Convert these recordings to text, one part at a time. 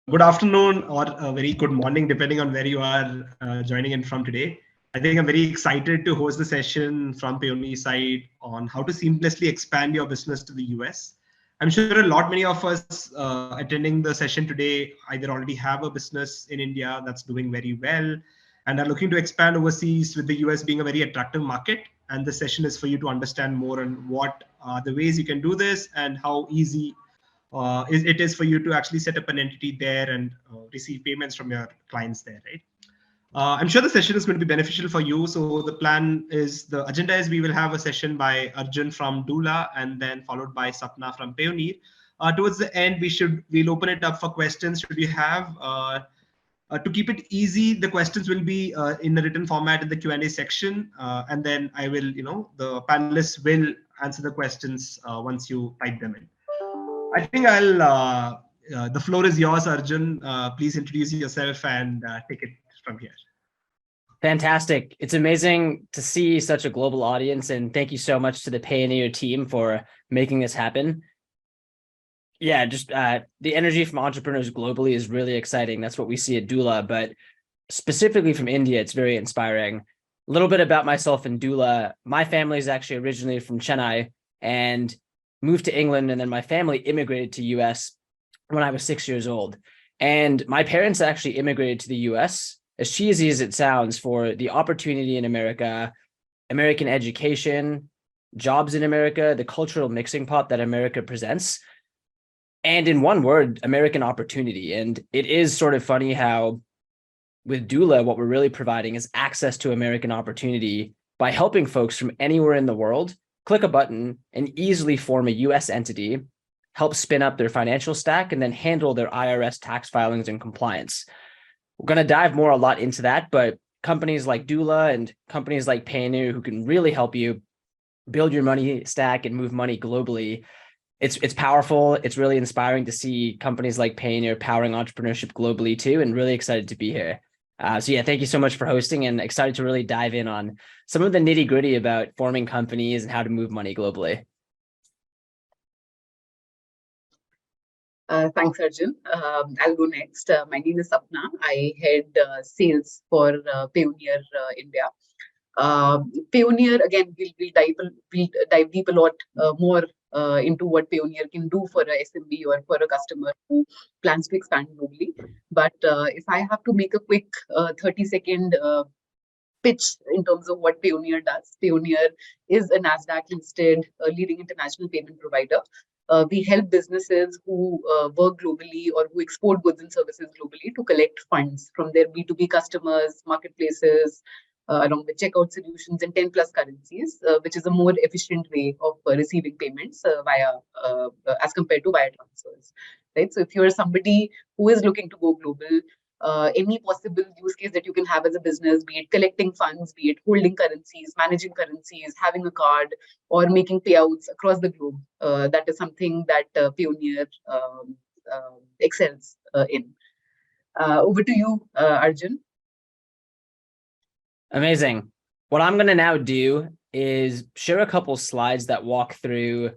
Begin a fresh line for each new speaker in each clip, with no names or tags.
Good afternoon or a very good morning, depending on where you are joining in from today. I think I'm very excited to host the session from Payoneer side on how to seamlessly expand your business to the US. I'm sure many of us attending the session today either already have a business in India that's doing very well and are looking to expand overseas, with the US being a very attractive market. And the session is for you to understand more on what are the ways you can do this and how easy it is for you to actually set up an entity there and receive payments from your clients there, right? I'm sure the session is going to be beneficial for you. So the agenda is we will have a session by Arjun from Doola and then followed by Sapna from Payoneer. Towards the end, we'll open it up for questions. Should you have? To keep it easy, the questions will be in the written format in the Q&A section, and then the panelists will answer the questions once you type them in. I think the floor is yours, Arjun. Please introduce yourself and take it from here.
Fantastic. It's amazing to see such a global audience, and thank you so much to the Payoneer team for making this happen. Yeah, just the energy from entrepreneurs globally is really exciting. That's what we see at Doola, but specifically from India, it's very inspiring. A little bit about myself and Doola. My family is actually originally from Chennai and moved to England, and then my family immigrated to US when I was 6 years old. And my parents actually immigrated to the US, as cheesy as it sounds, for the opportunity in America, American education, jobs in America, the cultural mixing pot that America presents. And in one word, American opportunity. And it is sort of funny how with Doola, what we're really providing is access to American opportunity by helping folks from anywhere in the world click a button and easily form a US entity, help spin up their financial stack, and then handle their IRS tax filings and compliance. We're going to dive a lot into that, but companies like Doola and companies like Payoneer who can really help you build your money stack and move money globally. It's powerful. It's really inspiring to see companies like Payoneer powering entrepreneurship globally too, and really excited to be here. So yeah, thank you so much for hosting, and excited to really dive in on some of the nitty gritty about forming companies and how to move money globally.
Thanks, Arjun. I'll go next. My name is Sapna. I head sales for Payoneer India. Payoneer, again, we'll dive deep a lot more into what Payoneer can do for a SMB or for a customer who plans to expand globally. But if I have to make a quick 30-second pitch in terms of what Payoneer does, Payoneer is a NASDAQ-listed leading international payment provider. We help businesses who work globally or who export goods and services globally to collect funds from their B2B customers, marketplaces, along with checkout solutions in 10 plus currencies, which is a more efficient way of receiving payments as compared to wire transfers. Right? So if you're somebody who is looking to go global, any possible use case that you can have as a business, be it collecting funds, be it holding currencies, managing currencies, having a card, or making payouts across the globe, that is something that Payoneer excels in. Over to you, Arjun.
Amazing. What I'm going to now do is share a couple slides that walk through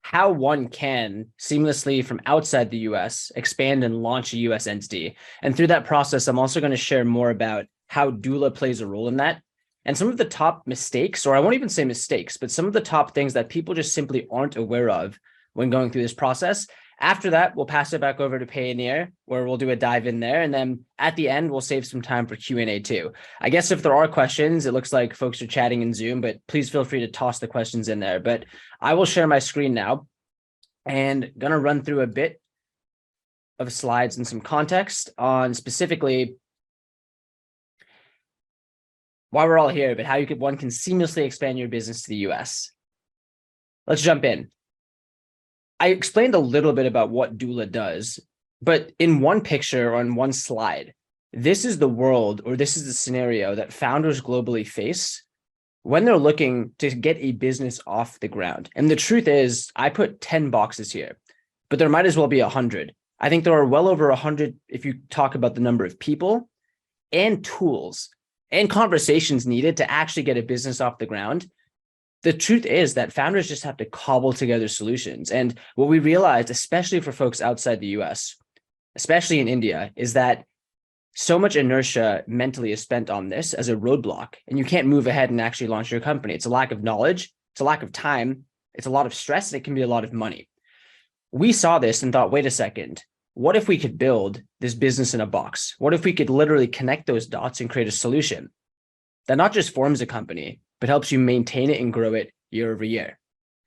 how one can seamlessly from outside the US expand and launch a US entity. And through that process, I'm also going to share more about how Doola plays a role in that. And some of the top mistakes, or I won't even say mistakes, but some of the top things that people just simply aren't aware of when going through this process. After that, we'll pass it back over to Payoneer, where we'll do a dive in there. And then at the end, we'll save some time for Q&A too. I guess if there are questions, it looks like folks are chatting in Zoom, but please feel free to toss the questions in there. But I will share my screen now and going to run through a bit of slides and some context on specifically why we're all here, but how one can seamlessly expand your business to the US. Let's jump in. I explained a little bit about what Doola does, but in one picture on one slide, this is the world, or this is the scenario that founders globally face when they're looking to get a business off the ground. And the truth is, I put 10 boxes here, but there might as well be 100. I think there are well over 100 if you talk about the number of people and tools and conversations needed to actually get a business off the ground. The truth is that founders just have to cobble together solutions. And what we realized, especially for folks outside the US, especially in India, is that so much inertia mentally is spent on this as a roadblock, and you can't move ahead and actually launch your company. It's a lack of knowledge, it's a lack of time, it's a lot of stress, and it can be a lot of money. We saw this and thought, wait a second, what if we could build this business in a box? What if we could literally connect those dots and create a solution that not just forms a company, but helps you maintain it and grow it year over year?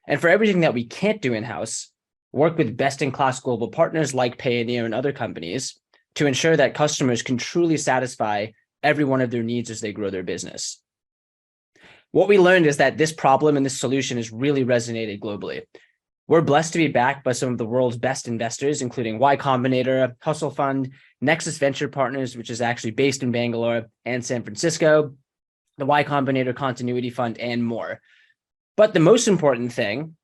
And for everything that we can't do in-house, work with best-in-class global partners like Payoneer and other companies to ensure that customers can truly satisfy every one of their needs as they grow their business. What we learned is that this problem and this solution has really resonated globally. We're blessed to be backed by some of the world's best investors, including Y Combinator, Hustle Fund, Nexus Venture Partners, which is actually based in Bangalore and San Francisco, the Y Combinator Continuity Fund, and more. But the most important thing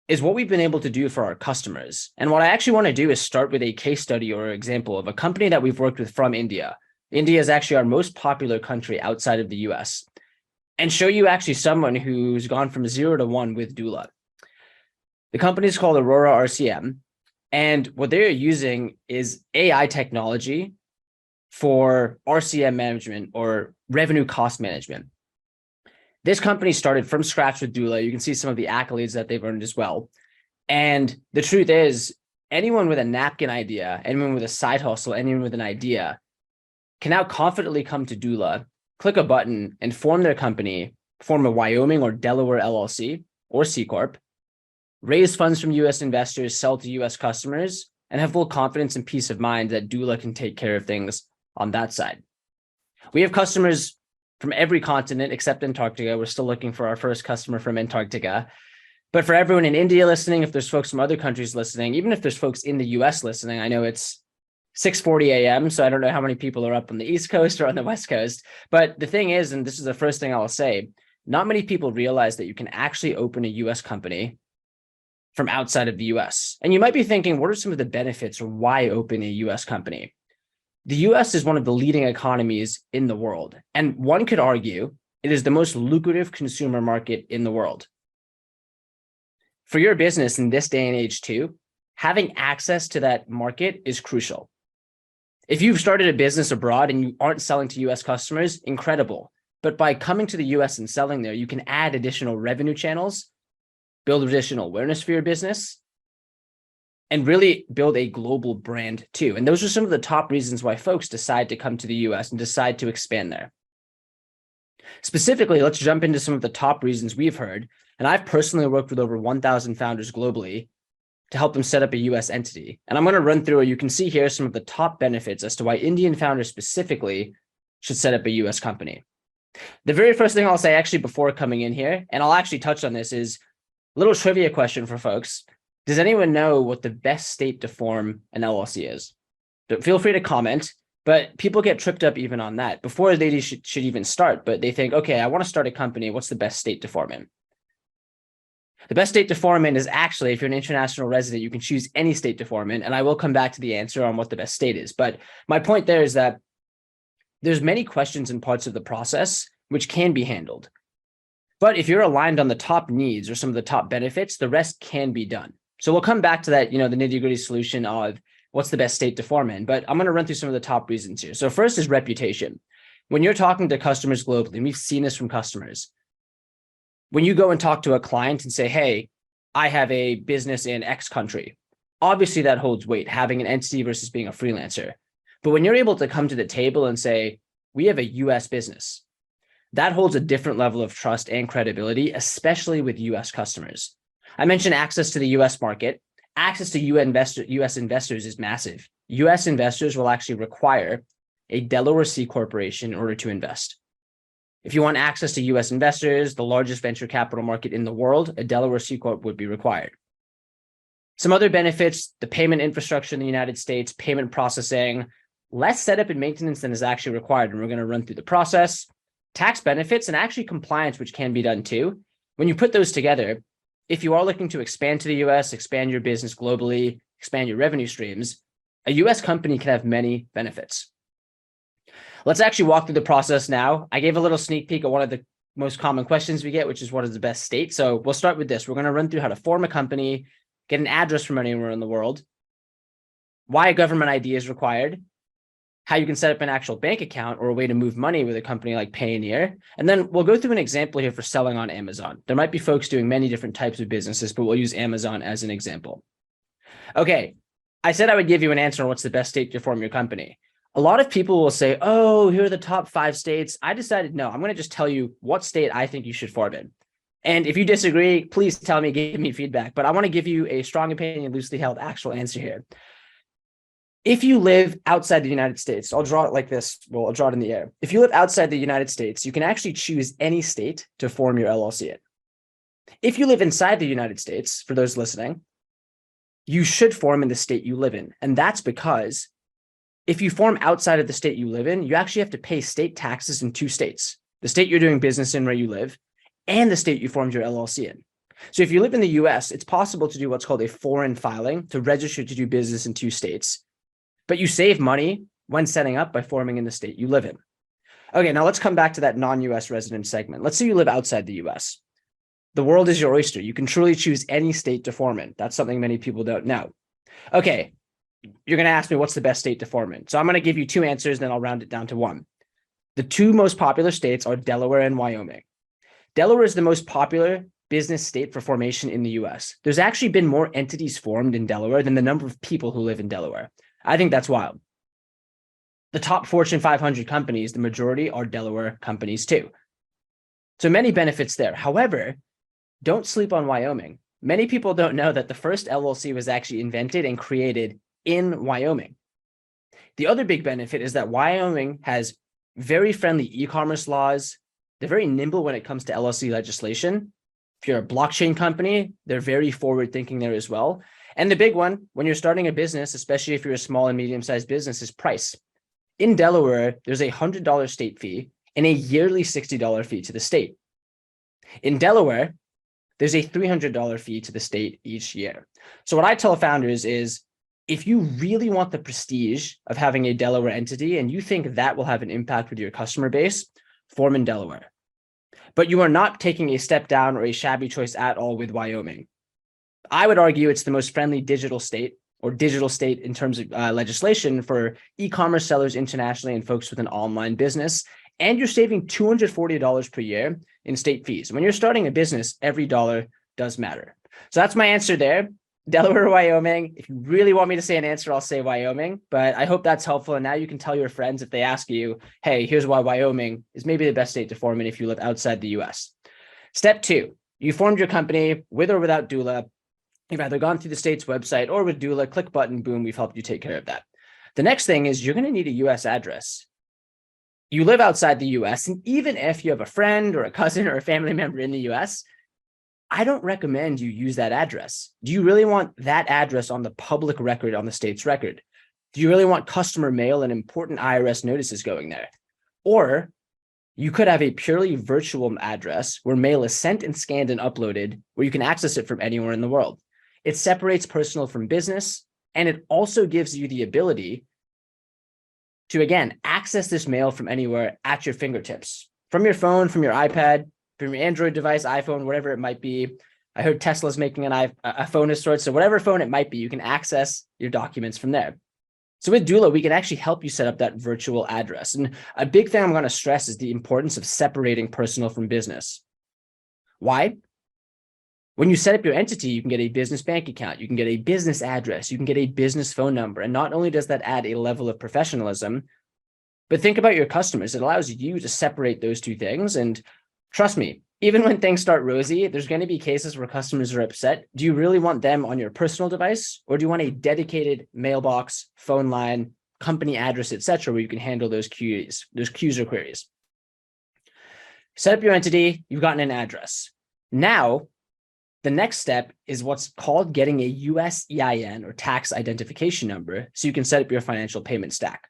is what we've been able to do for our customers. And what I actually want to do is start with a case study or example of a company that we've worked with from India. India is actually our most popular country outside of the US, and show you actually someone who's gone from 0 to 1 with Doola. The company is called Aurora RCM, and what they're using is AI technology for RCM management or revenue cost management. This company started from scratch with Doola. You can see some of the accolades that they've earned as well. And the truth is, anyone with a napkin idea, anyone with a side hustle, anyone with an idea can now confidently come to Doola, click a button, and form their company, form a Wyoming or Delaware LLC or C Corp, raise funds from US investors, sell to US customers, and have full confidence and peace of mind that Doola can take care of things on that side. We have customers from every continent except Antarctica. We're still looking for our first customer from Antarctica. But for everyone in India listening, if there's folks from other countries listening, even if there's folks in the US listening, I know it's 6:40 a.m., so I don't know how many people are up on the East Coast or on the West Coast. But the thing is, and this is the first thing I'll say, not many people realize that you can actually open a US company from outside of the US. And you might be thinking, what are some of the benefits or why open a US company? The US is one of the leading economies in the world, and one could argue it is the most lucrative consumer market in the world. For your business in this day and age too, having access to that market is crucial. If you've started a business abroad and you aren't selling to US customers, incredible. But by coming to the US and selling there, you can add additional revenue channels, build additional awareness for your business, and really build a global brand too. And those are some of the top reasons why folks decide to come to the US and decide to expand there. Specifically, let's jump into some of the top reasons we've heard. And I've personally worked with over 1,000 founders globally to help them set up a US entity. And I'm going to run through, you can see here some of the top benefits as to why Indian founders specifically should set up a US company. The very first thing I'll say actually before coming in here, and I'll actually touch on this, is a little trivia question for folks. Does anyone know what the best state to form an LLC is? Feel free to comment, but people get tripped up even on that before they should even start. But they think, okay, I want to start a company. What's the best state to form in? The best state to form in is actually, if you're an international resident, you can choose any state to form in. And I will come back to the answer on what the best state is. But my point there is that there's many questions and parts of the process which can be handled. But if you're aligned on the top needs or some of the top benefits, the rest can be done. So we'll come back to that, the nitty-gritty solution of what's the best state to form in, but I'm going to run through some of the top reasons here. So first is reputation. When you're talking to customers globally, and we've seen this from customers, when you go and talk to a client and say, hey, I have a business in X country, obviously that holds weight, having an entity versus being a freelancer. But when you're able to come to the table and say, we have a US business, that holds a different level of trust and credibility, especially with US customers. I mentioned access to the US market. Access to US investors is massive. US investors will actually require a Delaware C corporation in order to invest. If you want access to US investors, the largest venture capital market in the world, a Delaware C corp would be required. Some other benefits, the payment infrastructure in the United States, payment processing, less setup and maintenance than is actually required. And we're going to run through the process, tax benefits, and actually compliance, which can be done too. When you put those together, if you are looking to expand to the US, expand your business globally, expand your revenue streams, a US company can have many benefits. Let's actually walk through the process now. I gave a little sneak peek at one of the most common questions we get, which is what is the best state? So we'll start with this. We're going to run through how to form a company, get an address from anywhere in the world, why a government ID is required, how you can set up an actual bank account or a way to move money with a company like Payoneer. And then we'll go through an example here for selling on Amazon. There might be folks doing many different types of businesses, but we'll use Amazon as an example. Okay, I said I would give you an answer on what's the best state to form your company. A lot of people will say, oh, here are the top 5 states. I decided, no, I'm going to just tell you what state I think you should form in. And if you disagree, please tell me, give me feedback. But I want to give you a strong opinion, loosely held actual answer here. If you live outside the United States, I'll draw it like this. Well, I'll draw it in the air. If you live outside the United States, you can actually choose any state to form your LLC in. If you live inside the United States, for those listening, you should form in the state you live in. And that's because if you form outside of the state you live in, you actually have to pay state taxes in 2 states, the state you're doing business in where you live and the state you formed your LLC in. So if you live in the US, it's possible to do what's called a foreign filing to register to do business in 2 states. But you save money when setting up by forming in the state you live in. Okay, now let's come back to that non-US resident segment. Let's say you live outside the US. The world is your oyster. You can truly choose any state to form in. That's something many people don't know. Okay, you're going to ask me what's the best state to form in. So I'm going to give you 2 answers, then I'll round it down to 1. The 2 most popular states are Delaware and Wyoming. Delaware is the most popular business state for formation in the US. There's actually been more entities formed in Delaware than the number of people who live in Delaware. I think that's wild. The top Fortune 500 companies, the majority are Delaware companies too. So many benefits there. However, don't sleep on Wyoming. Many people don't know that the first LLC was actually invented and created in Wyoming. The other big benefit is that Wyoming has very friendly e-commerce laws. They're very nimble when it comes to LLC legislation. If you're a blockchain company, they're very forward thinking there as well. And the big one, when you're starting a business, especially if you're a small and medium-sized business, is price. In Delaware, there's a $100 state fee and a yearly $60 fee to the state. In Delaware, there's a $300 fee to the state each year. So what I tell founders is, if you really want the prestige of having a Delaware entity and you think that will have an impact with your customer base, form in Delaware. But you are not taking a step down or a shabby choice at all with Wyoming. I would argue it's the most friendly digital state, or digital state in terms of legislation for e-commerce sellers internationally and folks with an online business. And you're saving $240 per year in state fees. When you're starting a business, every dollar does matter. So that's my answer there. Delaware or Wyoming. If you really want me to say an answer, I'll say Wyoming, but I hope that's helpful. And now you can tell your friends if they ask you, hey, here's why Wyoming is maybe the best state to form in if you live outside the US. Step 2, you formed your company with or without Doola. You've either gone through the state's website or with Doola, click button, boom, we've helped you take care of that. The next thing is you're going to need a US address. You live outside the US, and even if you have a friend or a cousin or a family member in the US, I don't recommend you use that address. Do you really want that address on the public record, on the state's record? Do you really want customer mail and important IRS notices going there? Or you could have a purely virtual address where mail is sent and scanned and uploaded, where you can access it from anywhere in the world. It separates personal from business, and it also gives you the ability to, again, access this mail from anywhere at your fingertips, from your phone, from your iPad, from your Android device, iPhone, whatever it might be. I heard Tesla's making a phone of sorts. So whatever phone it might be, you can access your documents from there. So with Doola, we can actually help you set up that virtual address. And a big thing I'm going to stress is the importance of separating personal from business. Why? When you set up your entity, you can get a business bank account, you can get a business address, you can get a business phone number. And not only does that add a level of professionalism, but think about your customers. It allows you to separate those 2 things. And trust me, even when things start rosy, there's going to be cases where customers are upset. Do you really want them on your personal device, or do you want a dedicated mailbox, phone line, company address, etc., where you can handle those queries or queries? Set up your entity, you've gotten an address. Now, the next step is what's called getting a US EIN, or tax identification number, so you can set up your financial payment stack.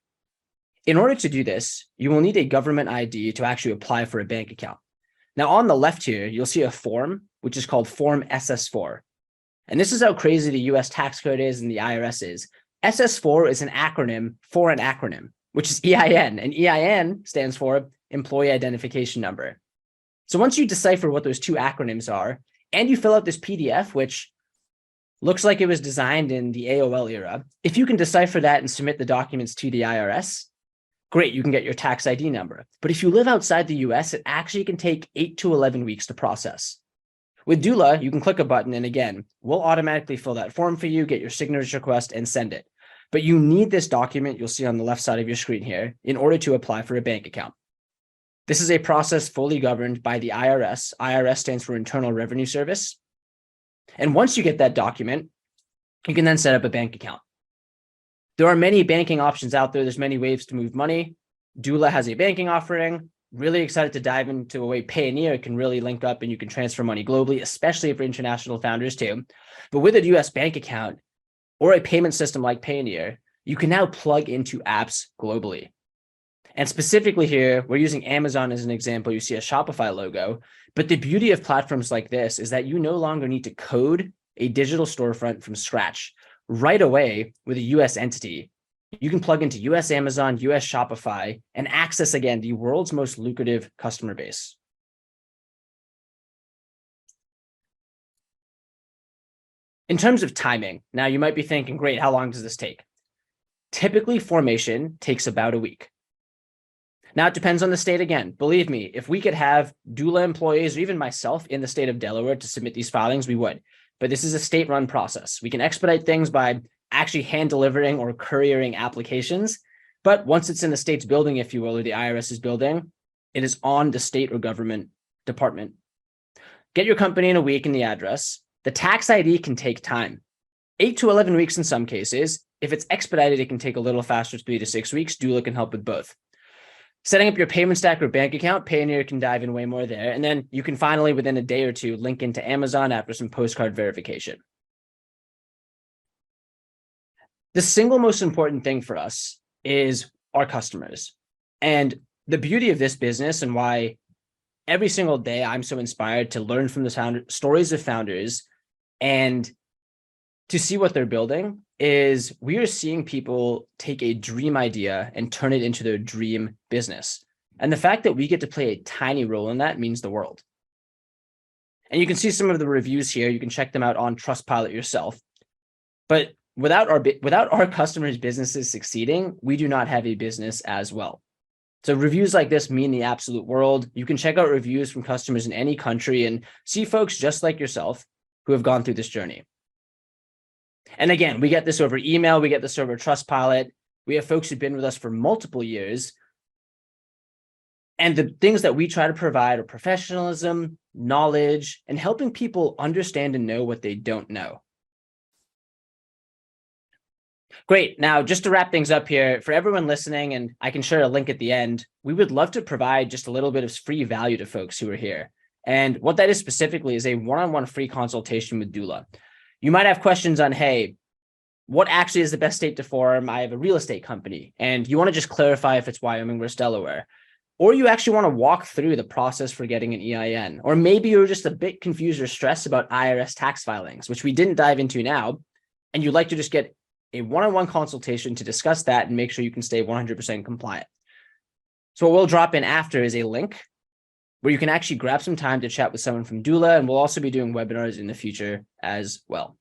In order to do this, you will need a government ID to actually apply for a bank account. Now, on the left here, you'll see a form, which is called Form SS4. And this is how crazy the US tax code is and the IRS is. SS4 is an acronym for an acronym, which is EIN. And EIN stands for Employee Identification Number. So once you decipher what those 2 acronyms are, and you fill out this PDF, which Looks like it was designed in the AOL era. If you can decipher that and submit the documents to the IRS, great, you can get your tax ID number. But if you live outside the US, it actually can take 8 to 11 weeks to process. With Doola, you can click a button and again, we'll automatically fill that form for you, get your signature request and send it. But you need this document you'll see on the left side of your screen here in order to apply for a bank account. This is a process fully governed by the IRS. IRS stands for Internal Revenue Service. And once you get that document, you can then set up a bank account. There are many banking options out there. There's many ways to move money. Doola has a banking offering. Really excited to dive into a way Payoneer can really link up and you can transfer money globally, especially for international founders too. But with a US bank account or a payment system like Payoneer, you can now plug into apps globally. And specifically here, we're using Amazon as an example. You see a Shopify logo. But the beauty of platforms like this is that you no longer need to code a digital storefront from scratch. Right away with a US entity, you can plug into US Amazon, US Shopify, and access, again, the world's most lucrative customer base. In terms of timing, now you might be thinking, great, how long does this take? Typically, formation takes about a week. Now, it depends on the state again. Believe me, if we could have Doola employees or even myself in the state of Delaware to submit these filings, we would. But this is a state-run process. We can expedite things by actually hand-delivering or couriering applications. But once it's in the state's building, if you will, or the IRS's building, it is on the state or government department. Get your company in a week and the address. The tax ID can take time, 8 to 11 weeks in some cases. If it's expedited, it can take a little faster, 3 to 6 weeks. Doola can help with both. Setting up your payment stack or bank account, Payoneer can dive in way more there. And then you can finally, within a day or two, link into Amazon after some postcard verification. The single most important thing for us is our customers. And the beauty of this business and why every single day I'm so inspired to learn from the stories of founders and to see what they're building is we are seeing people take a dream idea and turn it into their dream business. And the fact that we get to play a tiny role in that means the world. And you can see some of the reviews here. You can check them out on Trustpilot yourself. But without our customers' businesses succeeding, we do not have a business as well. So reviews like this mean the absolute world. You can check out reviews from customers in any country and see folks just like yourself who have gone through this journey. And again, we get this over email. We get this over Trustpilot. We have folks who've been with us for multiple years. And the things that we try to provide are professionalism, knowledge, and helping people understand and know what they don't know. Great. Now, just to wrap things up here, for everyone listening, and I can share a link at the end, we would love to provide just a little bit of free value to folks who are here. And what that is specifically is a one-on-one free consultation with Doola. You might have questions on, hey, what actually is the best state to form? I have a real estate company, and you want to just clarify if it's Wyoming versus Delaware. Or you actually want to walk through the process for getting an EIN. Or maybe you're just a bit confused or stressed about IRS tax filings, which we didn't dive into now, and you'd like to just get a one-on-one consultation to discuss that and make sure you can stay 100% compliant. So what we'll drop in after is a link where you can actually grab some time to chat with someone from Doola, and we'll also be doing webinars in the future as well.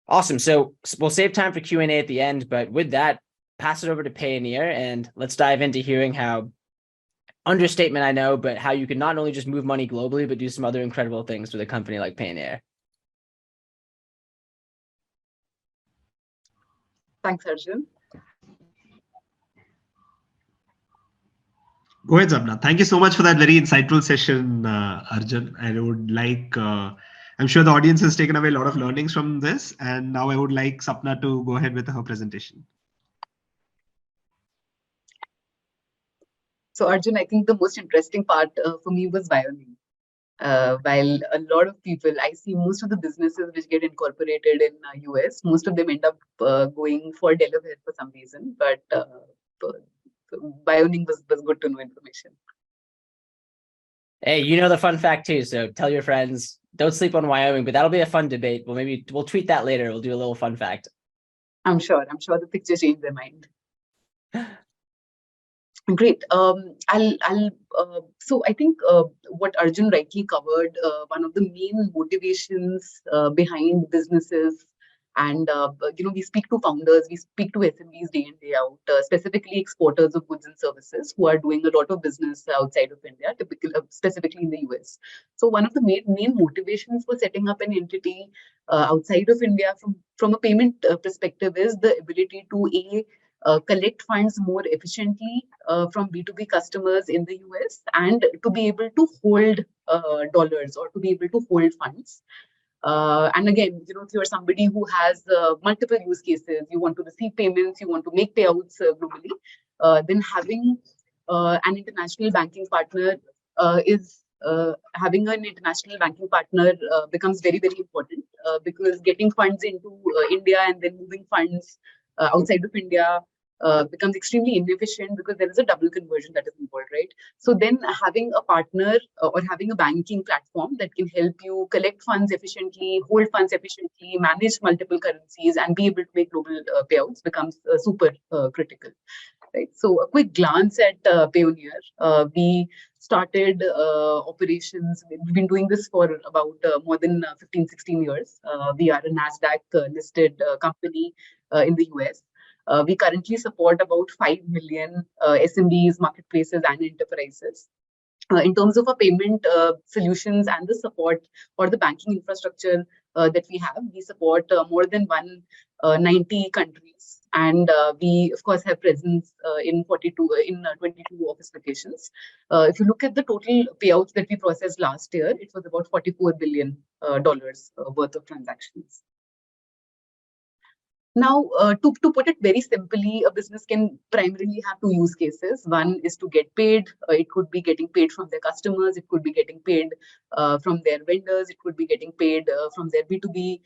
Awesome. So we'll save time for Q&A at the end, but with that, pass it over to Payoneer and let's dive into hearing how, understatement I know, but how you can not only just move money globally, but do some other incredible things with a company like Payoneer.
Thanks, Arjun.
Go ahead, Sapna. Thank you so much for that very insightful session, Arjun. I would like, I'm sure the audience has taken away a lot of learnings from this. And now I would like Sapna to go ahead with her presentation.
So Arjun, I think the most interesting part for me was Wyoming. While a lot of people, I see most of the businesses which get incorporated in US, most of them end up going for Delaware for some reason. But Wyoming was good to know information.
Hey, you know the fun fact too, so tell your friends, don't sleep on Wyoming, but that'll be a fun debate. Well, maybe we'll tweet that later. We'll do a little fun fact.
I'm sure the picture changed their mind. Great. So I think what Arjun rightly covered, one of the main motivations behind businesses, and we speak to founders, we speak to SMEs day in day out, specifically exporters of goods and services who are doing a lot of business outside of India, typically specifically in the US. So one of the main motivations for setting up an entity outside of India from a payment perspective is the ability to collect funds more efficiently from B2B customers in the US, and to be able to hold dollars, or to be able to hold funds. And again, if you're somebody who has multiple use cases, you want to receive payments, you want to make payouts globally, then having an international banking partner is having an international banking partner becomes very, very important, because getting funds into India and then moving funds outside of India becomes extremely inefficient, because there is a double conversion that is involved, right? So then having a partner or having a banking platform that can help you collect funds efficiently, hold funds efficiently, manage multiple currencies, and be able to make global payouts becomes super critical, right? So a quick glance at Payoneer. We started operations. We've been doing this for about more than 15, 16 years. We are a NASDAQ listed company in the US. We currently support about 5 million SMBs, marketplaces, and enterprises. In terms of our payment solutions and the support or the banking infrastructure that we support more than 190 countries. And we, of course, have presence in 22 office locations. If you look at the total payouts that we processed last year, it was about $44 billion worth of transactions. Now, to put it very simply, a business can primarily have two use cases. One is to get paid. It could be getting paid from their customers. It could be getting paid from their vendors. It could be getting paid from their B2B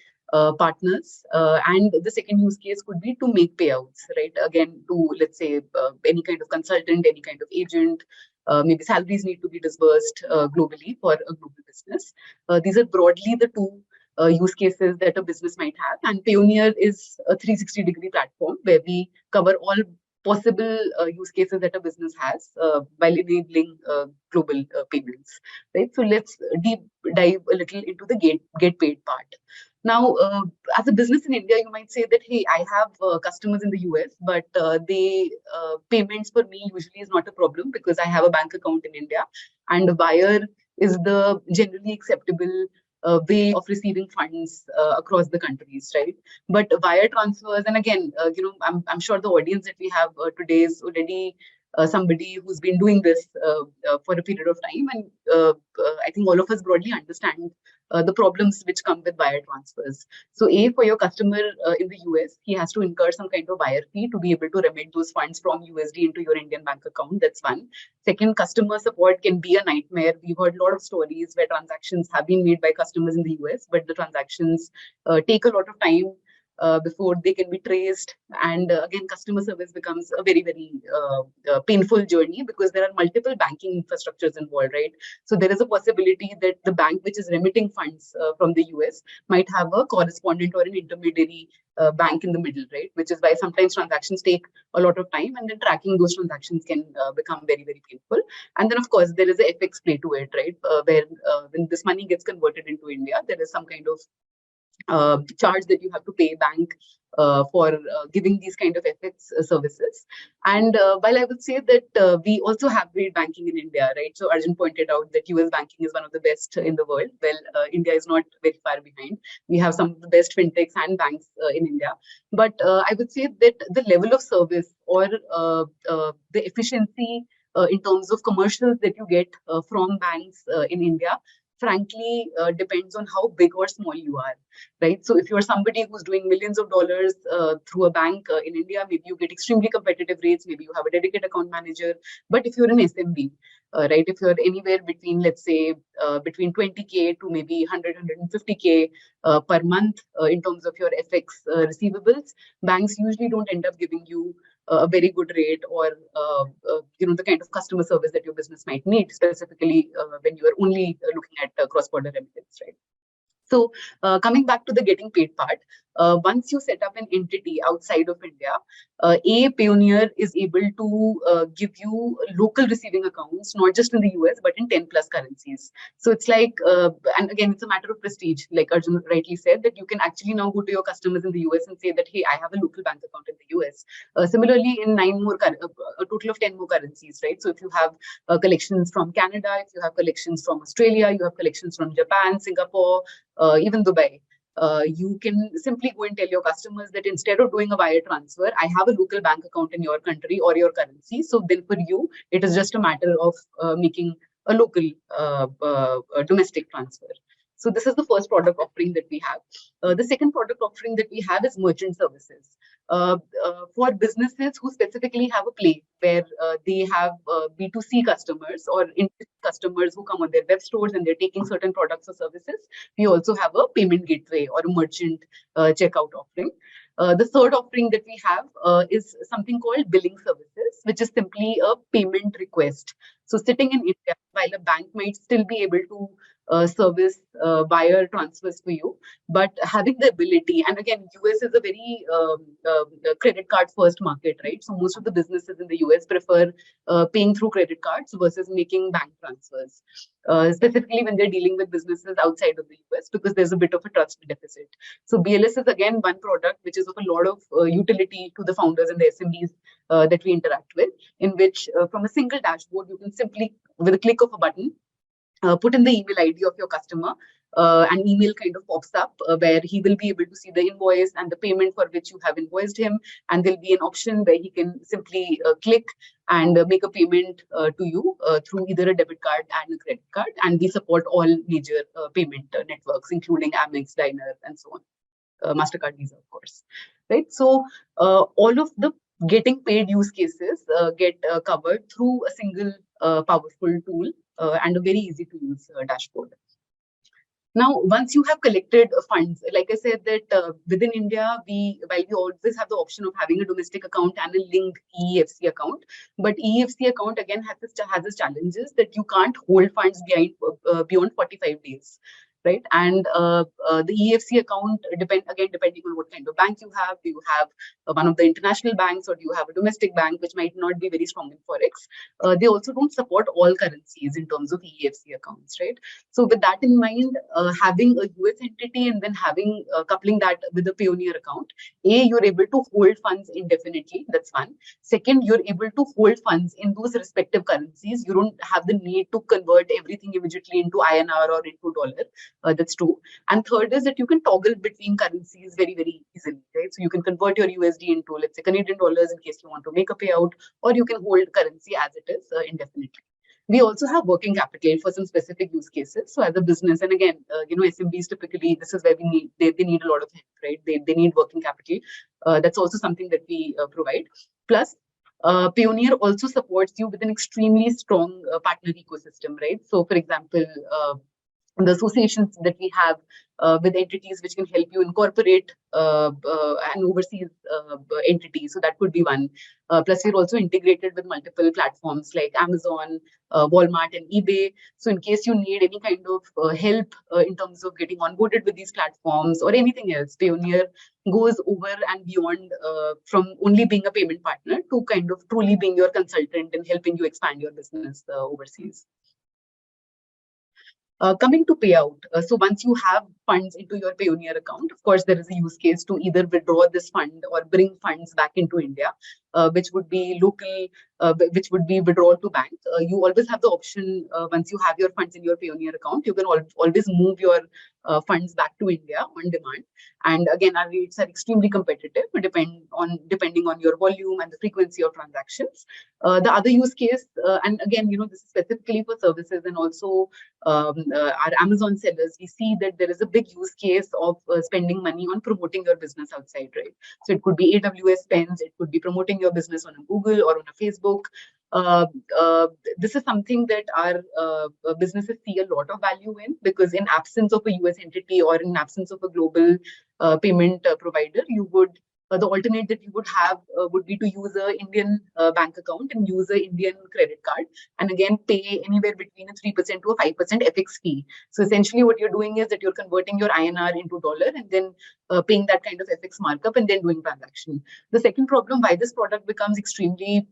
partners. And the second use case could be to make payouts, right? Again, to, let's say, any kind of consultant, any kind of agent. Maybe salaries need to be disbursed globally for a global business. These are broadly the two use cases that a business might have. And Payoneer is a 360-degree platform where we cover all possible use cases that a business has while enabling global payments, right? So let's deep dive a little into the get paid part. Now, as a business in India, you might say that, hey, I have customers in the US, but they payments for me usually is not a problem, because I have a bank account in India, and a wire is the generally acceptable way of receiving funds across the countries, right? But wire transfers, and again, I'm sure the audience that we have today is already somebody who's been doing this for a period of time, and I think all of us broadly understand the problems which come with wire transfers. So, for your customer in the US, he has to incur some kind of wire fee to be able to remit those funds from USD into your Indian bank account. That's one. Second, customer support can be a nightmare. We've heard a lot of stories where transactions have been made by customers in the US, but the transactions take a lot of time before they can be traced. And again, customer service becomes a very, very painful journey, because there are multiple banking infrastructures involved, right? So there is a possibility that the bank which is remitting funds from the US might have a correspondent or an intermediary bank in the middle, right? Which is why sometimes transactions take a lot of time, and then tracking those transactions can become very, very painful. And then, of course, there is a FX play to it, right? Where when this money gets converted into India, there is some kind of charge that you have to pay bank for giving these kind of FX services. And while I would say that we also have great banking in India, right? So Arjun pointed out that US banking is one of the best in the world. Well, India is not very far behind. We have some of the best fintechs and banks in India. But I would say that the level of service, or the efficiency in terms of commercials that you get from banks in India, frankly depends on how big or small you are, right? So if you're somebody who's doing millions of dollars through a bank in India, maybe you get extremely competitive rates, maybe you have a dedicated account manager. But if you're an SMB, right, if you're anywhere between, let's say, between 20K to maybe 150K per month in terms of your FX receivables, banks usually don't end up giving you a very good rate, or the kind of customer service that your business might need, specifically when you are only looking at cross-border remittance, right? So coming back to the getting paid part, once you set up an entity outside of India, Payoneer is able to give you local receiving accounts, not just in the US, but in 10 plus currencies. So it's like, and again, it's a matter of prestige, like Arjun rightly said, that you can actually now go to your customers in the US and say that, hey, I have a local bank account in the US. Similarly, in a total of 10 more currencies, right? So if you have collections from Canada, if you have collections from Australia, you have collections from Japan, Singapore, even Dubai. You can simply go and tell your customers that instead of doing a wire transfer, I have a local bank account in your country or your currency. So then for you, it is just a matter of making a local domestic transfer. So this is the first product offering that we have. The second product offering that we have is merchant services. For businesses who specifically have a play where they have B2C customers or customers who come on their web stores and they're taking certain products or services, we also have a payment gateway or a merchant checkout offering. The third offering that we have is something called billing services, which is simply a payment request. So sitting in India, while a bank might still be able to service wire transfers for you, but having the ability, and again, US is a very credit card first market, right? So most of the businesses in the US prefer paying through credit cards versus making bank transfers, specifically when they're dealing with businesses outside of the US, because there's a bit of a trust deficit. So BLS is again one product which is of a lot of utility to the founders and the SMBs that we interact with, in which from a single dashboard, you can simply, with a click of a button, put in the email ID of your customer. An email kind of pops up where he will be able to see the invoice and the payment for which you have invoiced him. And there'll be an option where he can simply click and make a payment to you through either a debit card and a credit card. And we support all major payment networks, including Amex, Diner, and so on. MasterCard, Visa, of course. Right. So all of the getting paid use cases get covered through a single powerful tool and a very easy to use dashboard. Now, once you have collected funds, like I said, that within India, while we always have the option of having a domestic account and a linked EEFC account, but EEFC account again has its challenges that you can't hold funds beyond 45 days. Right, and the EFC account depending on what kind of bank you have. Do you have one of the international banks, or do you have a domestic bank which might not be very strong in forex? They also don't support all currencies in terms of EFC accounts, right? So with that in mind, having a US entity and then having coupling that with a Payoneer account, you're able to hold funds indefinitely. That's one. Second, you're able to hold funds in those respective currencies. You don't have the need to convert everything immediately into INR or into dollar. That's two. And third is that you can toggle between currencies very, very easily, right? So you can convert your USD into, let's say, Canadian dollars in case you want to make a payout, or you can hold currency as it is indefinitely. We also have working capital for some specific use cases. So as a business, and again, SMBs typically, this is where we need, they need a lot of help, right? They need working capital. That's also something that we provide. Plus, Payoneer also supports you with an extremely strong partner ecosystem, right? So for example, the associations that we have with entities which can help you incorporate an overseas entity. So that could be one. Plus, we're also integrated with multiple platforms like Amazon, Walmart, and eBay. So in case you need any kind of help in terms of getting onboarded with these platforms or anything else, Payoneer goes over and beyond from only being a payment partner to kind of truly being your consultant and helping you expand your business overseas. Coming to payout, so once you have funds into your Payoneer account, of course, there is a use case to either withdraw this fund or bring funds back into India, which would be local, which would be withdrawal to bank. You always have the option, once you have your funds in your Payoneer account, you can always move your funds back to India on demand. And again, our rates are extremely competitive, depending on your volume and the frequency of transactions. The other use case, and again, this is specifically for services and also our Amazon sellers, we see that there is a big use case of spending money on promoting your business outside, right? So it could be AWS spends, it could be promoting your business on a Google or on a Facebook. This is something that our businesses see a lot of value in, because in absence of a US entity or in absence of a global payment provider, you would the alternate that you would have would be to use a Indian bank account and use a Indian credit card, and again pay anywhere between a 3% to a 5% FX fee. So essentially, what you're doing is that you're converting your INR into dollar and then paying that kind of FX markup and then doing transaction. The second problem why this product becomes extremely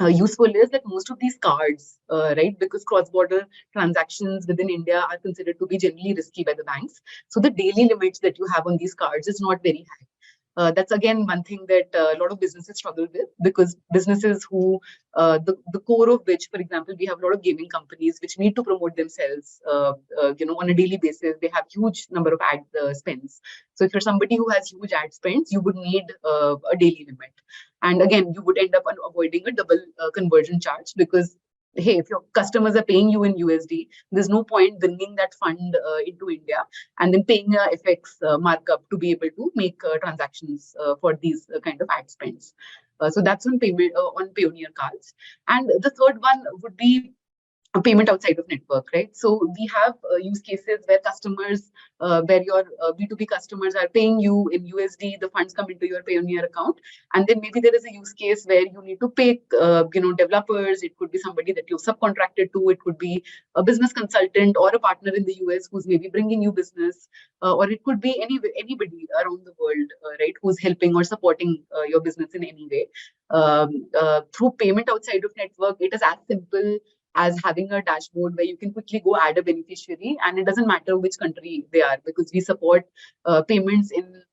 useful is that most of these cards, right, because cross-border transactions within India are considered to be generally risky by the banks. So the daily limits that you have on these cards is not very high. That's again one thing that a lot of businesses struggle with, because businesses who the core of which, for example, we have a lot of gaming companies which need to promote themselves, on a daily basis. They have huge number of ad spends. So if you're somebody who has huge ad spends, you would need a daily limit, and again you would end up avoiding a double conversion charge, because hey, if your customers are paying you in USD, there's no point bringing that fund into India and then paying a FX markup to be able to make transactions for these kind of ad spends. So that's on payment on Payoneer cards. And the third one would be a payment outside of network, right? So we have use cases where customers, where your B2B customers are paying you in USD, the funds come into your Payoneer account, and then maybe there is a use case where you need to pay, developers. It could be somebody that you've subcontracted to. It could be a business consultant or a partner in the US who's maybe bringing you business, or it could be anybody around the world, right, who's helping or supporting your business in any way. Through payment outside of network, it is as simple as having a dashboard where you can quickly go add a beneficiary, and it doesn't matter which country they are, because we support payments in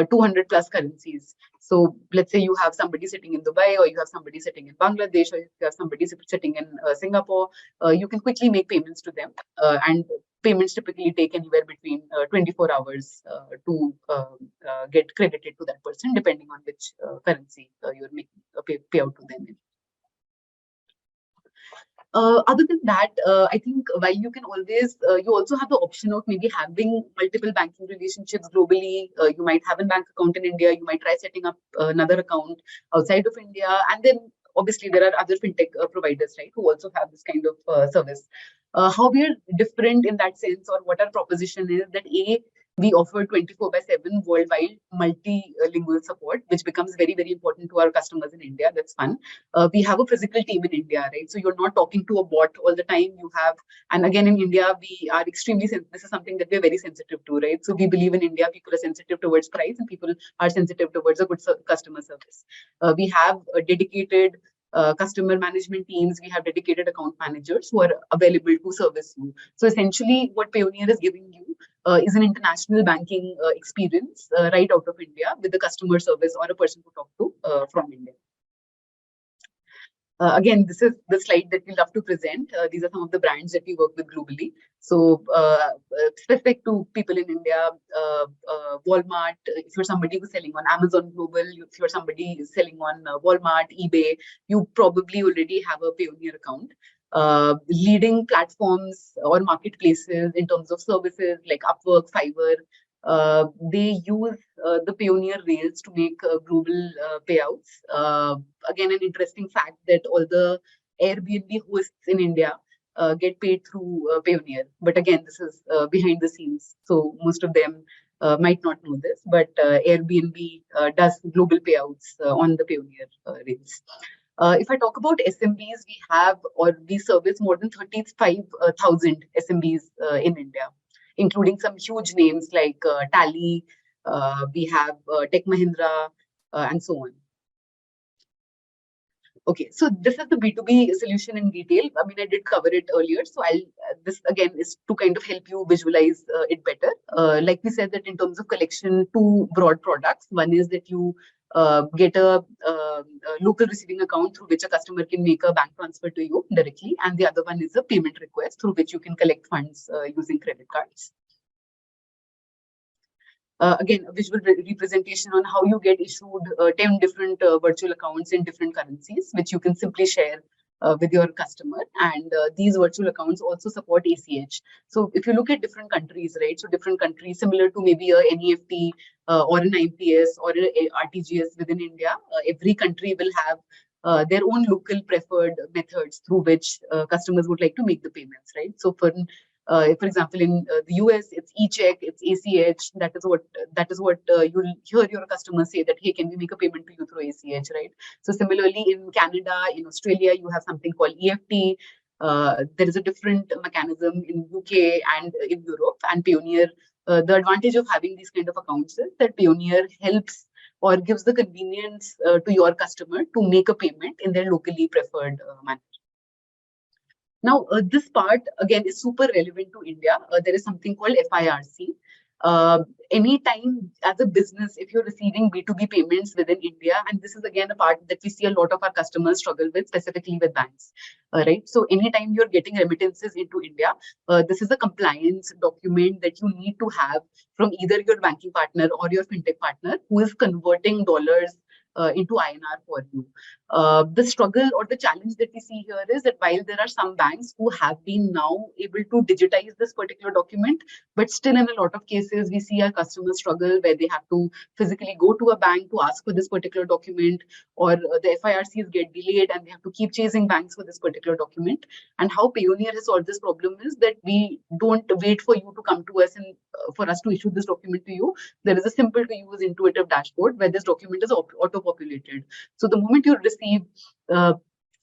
200 plus currencies. So let's say you have somebody sitting in Dubai, or you have somebody sitting in Bangladesh, or you have somebody sitting in Singapore, you can quickly make payments to them, and payments typically take anywhere between 24 hours to get credited to that person, depending on which currency you're making a payout to them in. Other than that, I think while you can always, you also have the option of maybe having multiple banking relationships globally. You might have a bank account in India. You might try setting up another account outside of India. And then obviously there are other fintech providers, right, who also have this kind of service. How we are different in that sense, or what our proposition is, that we offer 24/7 worldwide multilingual support, which becomes very, very important to our customers in India. That's fun. We have a physical team in India, right? So you're not talking to a bot all the time. You have, and again, in India, we are extremely, this is something that we're very sensitive to, right? So we believe in India, people are sensitive towards price and people are sensitive towards a good customer service. We have a dedicated customer management teams. We have dedicated account managers who are available to service you. So essentially what Payoneer is giving you is an international banking experience right out of India, with the customer service or a person to talk to from India. Again, this is the slide that we love to present. These are some of the brands that we work with globally. So specific to people in India, Walmart, if you're somebody who's selling on Amazon Global, if you're somebody who's selling on Walmart, eBay, you probably already have a Payoneer account. Leading platforms or marketplaces in terms of services like Upwork, Fiverr, they use the Payoneer rails to make global payouts. Again, an interesting fact that all the Airbnb hosts in India get paid through Payoneer. But again, this is behind the scenes, so most of them might not know this. But Airbnb does global payouts on the Payoneer rails. If I talk about SMBs, we service more than 35,000 SMBs in India, including some huge names like Tally, we have Tech Mahindra, and so on. Okay, so this is the B2B solution in detail. I mean, I did cover it earlier, so this again is to kind of help you visualize it better. Like we said, that in terms of collection, two broad products. One is that you get a local receiving account through which a customer can make a bank transfer to you directly, and the other one is a payment request through which you can collect funds using credit cards. Again, a visual representation on how you get issued 10 different virtual accounts in different currencies, which you can simply share with your customer. And these virtual accounts also support ACH. So if you look at different countries, right? So different countries, similar to maybe a NEFT or an IMPS or an RTGS within India, every country will have their own local preferred methods through which customers would like to make the payments, right? So for For example, in the US, it's e-check, it's ACH. That is what you'll hear your customers say that, hey, can we make a payment to you through ACH, right? So similarly, in Canada, in Australia, you have something called EFT. There is a different mechanism in UK and in Europe. And Payoneer, the advantage of having these kind of accounts is that Payoneer helps or gives the convenience to your customer to make a payment in their locally preferred manner. Now, this part, again, is super relevant to India. There is something called FIRC. Anytime as a business, if you're receiving B2B payments within India, and this is again a part that we see a lot of our customers struggle with, specifically with banks, right? So anytime you're getting remittances into India, this is a compliance document that you need to have from either your banking partner or your fintech partner who is converting dollars into INR for you. The struggle or the challenge that we see here is that while there are some banks who have been now able to digitize this particular document, but still in a lot of cases, we see our customers struggle where they have to physically go to a bank to ask for this particular document, or the FIRCs get delayed and they have to keep chasing banks for this particular document. And how Payoneer has solved this problem is that we don't wait for you to come to us and for us to issue this document to you. There is a simple to use intuitive dashboard where this document is auto-populated. So the moment you receive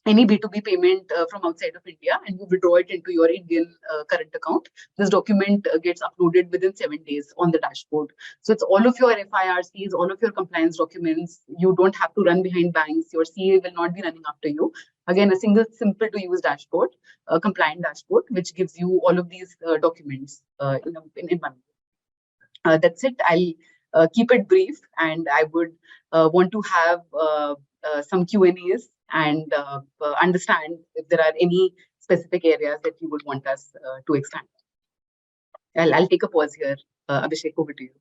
any B2B payment from outside of India and you withdraw it into your Indian current account, this document gets uploaded within 7 days on the dashboard. So it's all of your FIRCs, all of your compliance documents. You don't have to run behind banks. Your CA will not be running after you. Again, a single simple to use dashboard, a compliant dashboard, which gives you all of these documents in one. That's it. I'll keep it brief, and I would want to have some Q&As and understand if there are any specific areas that you would want us to expand. I'll take a pause here. Abhishek, over to you.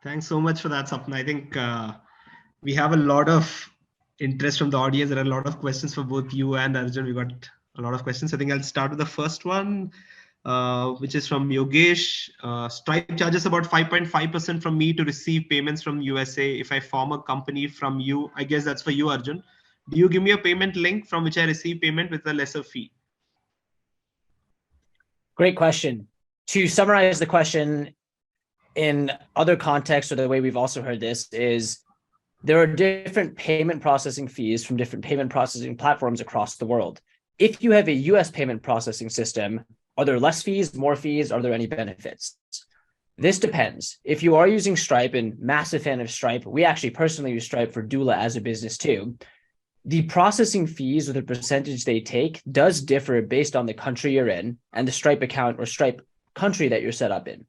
Thanks so much for that, Sapna. I think we have a lot of interest from the audience. There are a lot of questions for both you and Arjun. We got a lot of questions. I think I'll start with the first one, which is from Yogesh. Stripe charges about 5.5% from me to receive payments from USA. If I form a company from you, I guess that's for you, Arjun. Do you give me a payment link from which I receive payment with a lesser fee?
Great question. To summarize the question in other contexts, or the way we've also heard this, is there are different payment processing fees from different payment processing platforms across the world. If you have a US payment processing system, are there less fees, more fees? Are there any benefits? This depends. If you are using Stripe, and massive fan of Stripe, we actually personally use Stripe for Doola as a business too. The processing fees, or the percentage they take, does differ based on the country you're in and the Stripe account or Stripe country that you're set up in.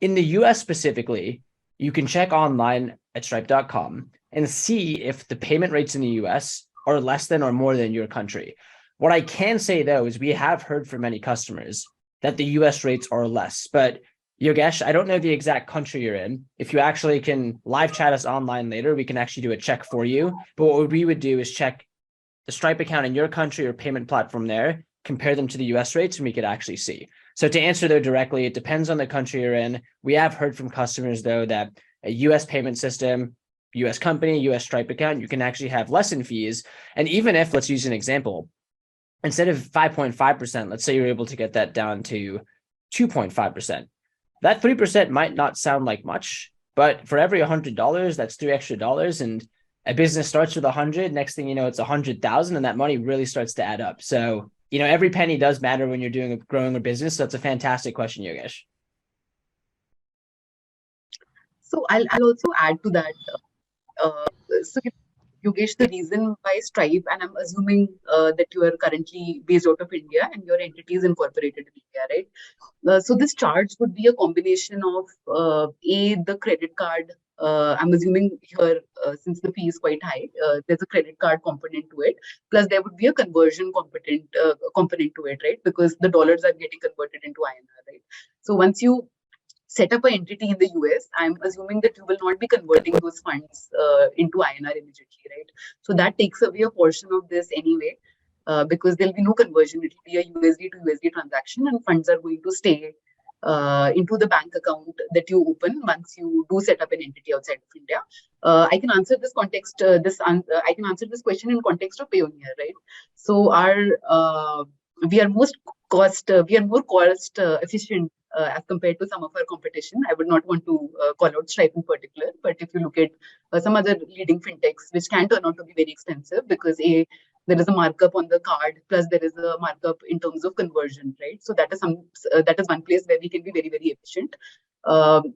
In the US specifically, you can check online at stripe.com and see if the payment rates in the US are less than or more than your country. What I can say, though, is we have heard from many customers that the US rates are less. But Yogesh, I don't know the exact country you're in. If you actually can live chat us online later, we can actually do a check for you. But what we would do is check the Stripe account in your country or payment platform there, compare them to the US rates, and we could actually see. So to answer though directly, it depends on the country you're in. We have heard from customers, though, that a US payment system, US company, US Stripe account, you can actually have less in fees. And even if, let's use an example, instead of 5.5%, let's say you're able to get that down to 2.5%. That 3% might not sound like much, but for every $100, that's $3 extra. And a business starts with 100. Next thing you know, it's 100,000, and that money really starts to add up. So, every penny does matter when you're growing a business. So that's a fantastic question, Yogesh.
So I'll also add to that. So Yogesh, the reason why Stripe, and I'm assuming that you are currently based out of India and your entity is incorporated in India, right? So this charge would be a combination of the credit card. I'm assuming here, since the fee is quite high, there's a credit card component to it. Plus, there would be a conversion component to it, right? Because the dollars are getting converted into INR, right? So once you set up an entity in the US, I'm assuming that you will not be converting those funds into INR immediately, right? So that takes away a portion of this anyway, because there'll be no conversion. It will be a USD to USD transaction, and funds are going to stay into the bank account that you open once you do set up an entity outside of India. I can answer this context. I can answer this question in context of Payoneer, right? So we are most we are more cost efficient as compared to some of our competition. I would not want to call out Stripe in particular, but if you look at some other leading fintechs, which can turn out to be very expensive because there is a markup on the card, plus there is a markup in terms of conversion, right? So that is one place where we can be very, very efficient.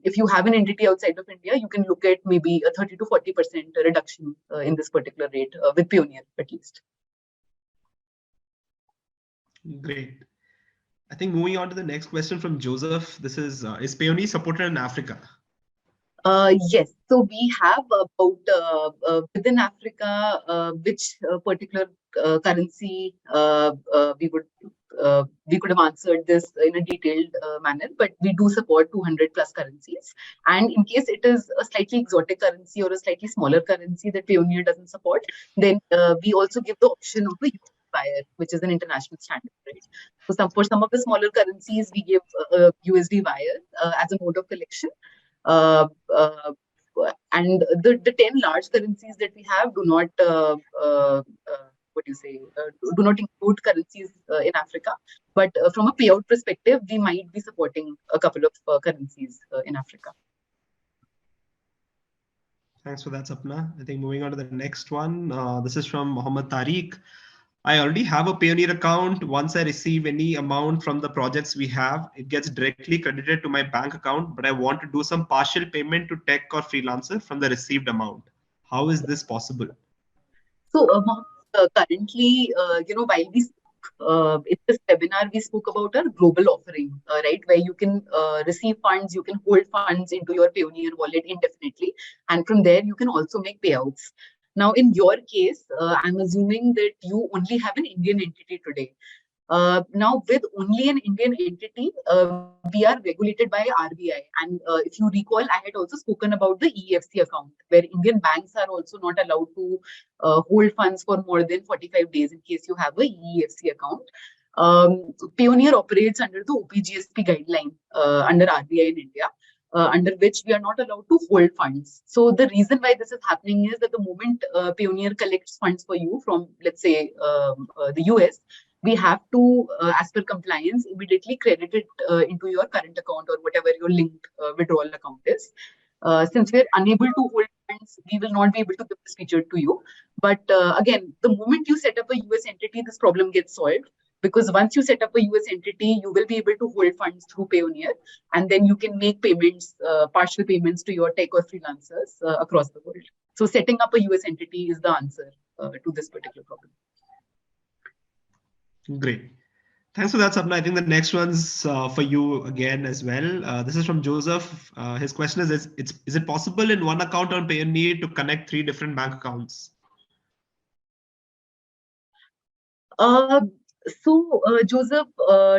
If you have an entity outside of India, you can look at maybe a 30 to 40% reduction in this particular rate with Payoneer at least.
Great. I think moving on to the next question from Joseph. This is Payoneer supported in Africa?
Yes. So we have about within Africa, which particular currency we could have answered this in a detailed manner, but we do support 200 plus currencies. And in case it is a slightly exotic currency or a slightly smaller currency that Payoneer doesn't support, then we also give the option of a wire, which is an international standard, right? So for some of the smaller currencies, we give USD wire as a mode of collection. And the 10 large currencies that we have do not do not include currencies in Africa, but from a payout perspective, we might be supporting a couple of currencies in Africa.
Thanks for that, Sapna. I think moving on to the next one. This is from Mohammed Tariq. I already have a Payoneer account. Once I receive any amount from the projects we have, it gets directly credited to my bank account, but I want to do some partial payment to tech or freelancer from the received amount. How is this possible?
So currently, while we in this webinar, we spoke about our global offering, right? Where you can receive funds, you can hold funds into your Payoneer wallet indefinitely. And from there, you can also make payouts. Now, in your case, I'm assuming that you only have an Indian entity today. Now, with only an Indian entity, we are regulated by RBI. And if you recall, I had also spoken about the EFC account, where Indian banks are also not allowed to hold funds for more than 45 days in case you have a EFC account. Payoneer operates under the OPGSP guideline under RBI in India. Under which we are not allowed to hold funds. So the reason why this is happening is that the moment Payoneer collects funds for you from, let's say, the US, we have to, as per compliance, immediately credit it into your current account or whatever your linked withdrawal account is. Since we're unable to hold funds, we will not be able to give this feature to you. But again, the moment you set up a US entity, this problem gets solved. Because once you set up a US entity, you will be able to hold funds through Payoneer, and then you can make payments, partial payments to your tech or freelancers across the world. So setting up a US entity is the answer to this particular problem.
Great. Thanks for that, Sapna. I think the next one's for you again as well. This is from Joseph. His question is it possible in one account on Payoneer to connect 3 different bank accounts?
Joseph,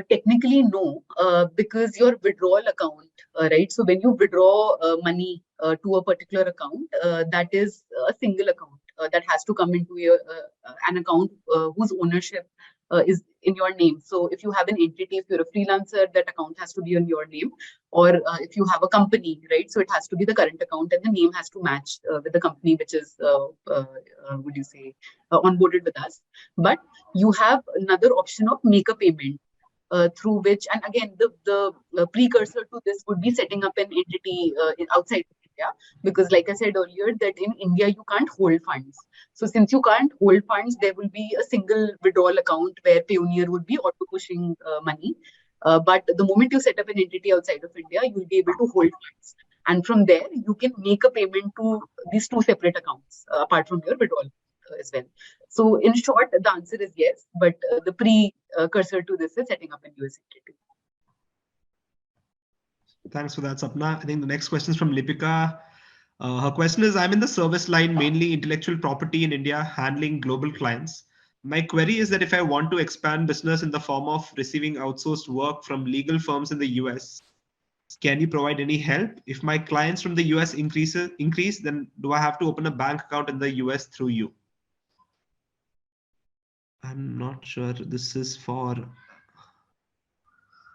technically no, because your withdrawal account, right? So when you withdraw money to a particular account, that is a single account that has to come into your an account whose ownership is in your name. So if you have an entity, if you're a freelancer, that account has to be in your name. Or if you have a company, right? So it has to be the current account and the name has to match with the company which is, onboarded with us. But you have another option of make a payment through which, and again, the precursor to this would be setting up an entity outside of India, because like I said earlier, that in India, you can't hold funds. So since you can't hold funds, there will be a single withdrawal account where Payoneer would be auto pushing money. But the moment you set up an entity outside of India, you'll be able to hold funds. And from there, you can make a payment to these 2 separate accounts apart from your withdrawal as well. So in short, the answer is yes, but the precursor to this is setting up a US entity.
Thanks for that, Sapna. I think the next question is from Lipika. Her question is, I'm in the service line, mainly intellectual property in India, handling global clients. My query is that if I want to expand business in the form of receiving outsourced work from legal firms in the US, can you provide any help? If my clients from the US increase, then do I have to open a bank account in the US through you? I'm not sure this is for.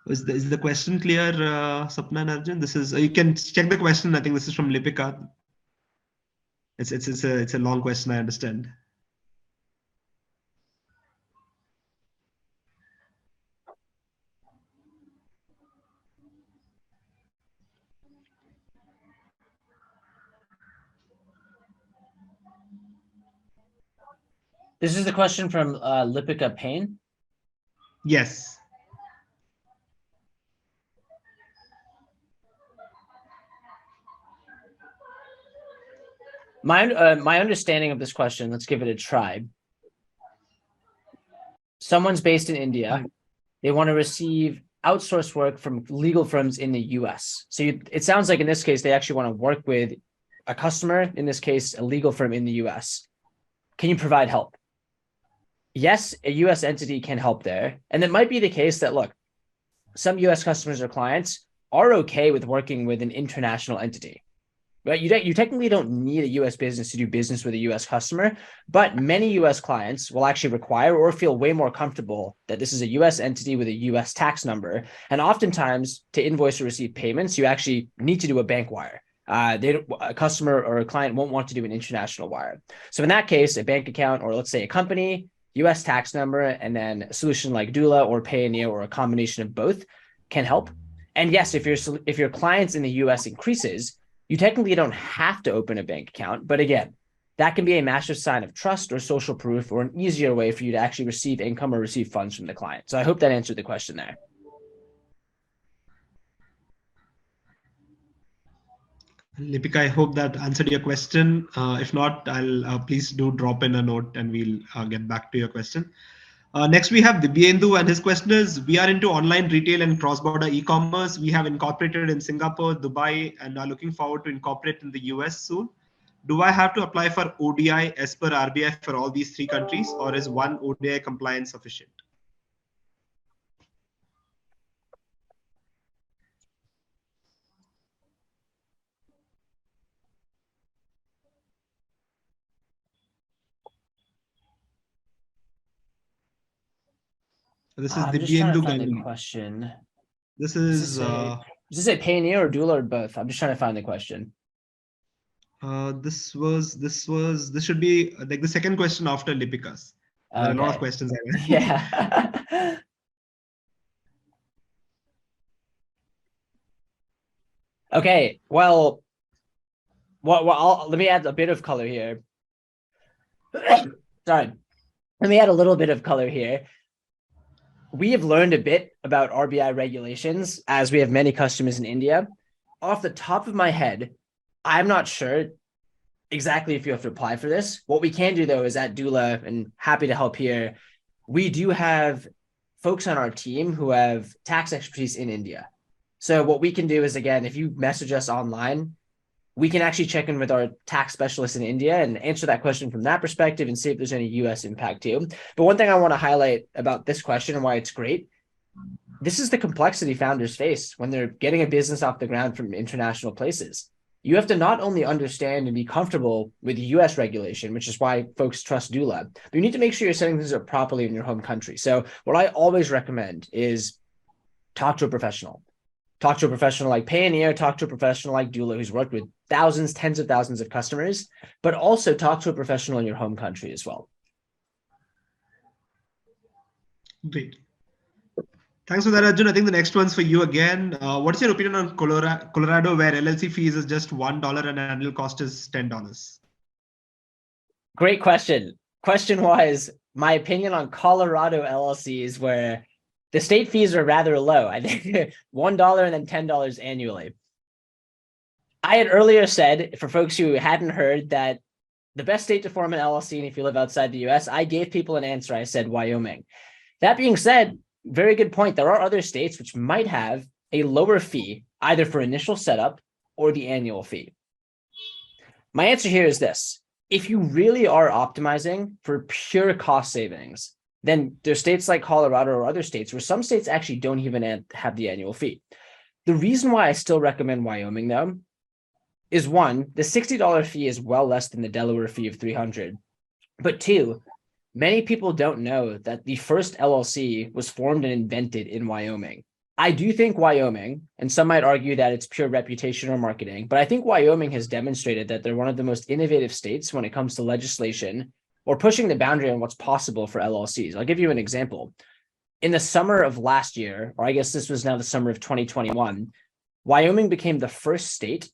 Is the question clear, Sapna and Arjun? This is you can check the question. I think this is from Lipika. It's a long question. I understand.
This is the question from Lipika Payne.
Yes.
My understanding of this question, let's give it a try. Someone's based in India. They want to receive outsourced work from legal firms in the US. So it sounds like in this case, they actually want to work with a customer, in this case, a legal firm in the US. Can you provide help? Yes, a US entity can help there. And it might be the case that, look, some US customers or clients are okay with working with an international entity. Right? You technically don't need a US business to do business with a US customer, but many US clients will actually require or feel way more comfortable that this is a US entity with a US tax number. And oftentimes, to invoice or receive payments, you actually need to do a bank wire. A customer or a client won't want to do an international wire. So in that case, a bank account, or let's say a company, US tax number, and then a solution like Doola or Payoneer or a combination of both can help. And yes, if your clients in the US increases, you technically don't have to open a bank account, but again, that can be a massive sign of trust or social proof or an easier way for you to actually receive income or receive funds from the client. So I hope that answered the question there.
Lipika, I hope that answered your question. If not, I'll please do drop in a note and we'll get back to your question. Next, we have Dibyendu, and his question is: we are into online retail and cross-border e-commerce. We have incorporated in Singapore, Dubai, and are looking forward to incorporate in the US soon. Do I have to apply for ODI as per RBI for all these three countries, or is one ODI compliance sufficient? This is
I'm just trying to
Dibyendu
find the
Ganguly.
question.
This
Is
is
this a Payoneer or Doola or both? I'm just trying to find the question.
this should be like the second question after Lipika's. There are a lot of
Okay.
questions.
Yeah. Okay. Well, let me add a bit of color here. Sorry. Let me add a little bit of color here. We have learned a bit about RBI regulations as we have many customers in India. Off the top of my head, I'm not sure exactly if you have to apply for this. What we can do though is at Doola, and happy to help here, we do have folks on our team who have tax expertise in India. So what we can do is, again, if you message us online, we can actually check in with our tax specialist in India and answer that question from that perspective and see if there's any US impact too. But one thing I want to highlight about this question and why it's great, this is the complexity founders face when they're getting a business off the ground from international places. You have to not only understand and be comfortable with US regulation, which is why folks trust Doola, but you need to make sure you're setting things up properly in your home country. So what I always recommend is talk to a professional. Talk to a professional like Payoneer, talk to a professional like Doola who's worked with thousands, tens of thousands of customers, but also talk to a professional in your home country as well.
Great. Thanks for that, Arjun. I think the next one's for you again. What's your opinion on Colorado, where LLC fees is just $1 and annual cost is $10?
Great question. Question was my opinion on Colorado LLCs, where the state fees are rather low. I think $1 and then $10 annually. I had earlier said, for folks who hadn't heard, that the best state to form an LLC, and if you live outside the US, I gave people an answer. I said Wyoming. That being said, very good point. There are other states which might have a lower fee, either for initial setup or the annual fee. My answer here is this. If you really are optimizing for pure cost savings, then there's states like Colorado or other states where some states actually don't even have the annual fee. The reason why I still recommend Wyoming, though, is one, the $60 fee is well less than the Delaware fee of $300. But two, many people don't know that the first LLC was formed and invented in Wyoming. I do think Wyoming, and some might argue that it's pure reputation or marketing, but I think Wyoming has demonstrated that they're one of the most innovative states when it comes to legislation or pushing the boundary on what's possible for LLCs. I'll give you an example. In the summer of last year, or I guess this was now the summer of 2021, Wyoming became the first state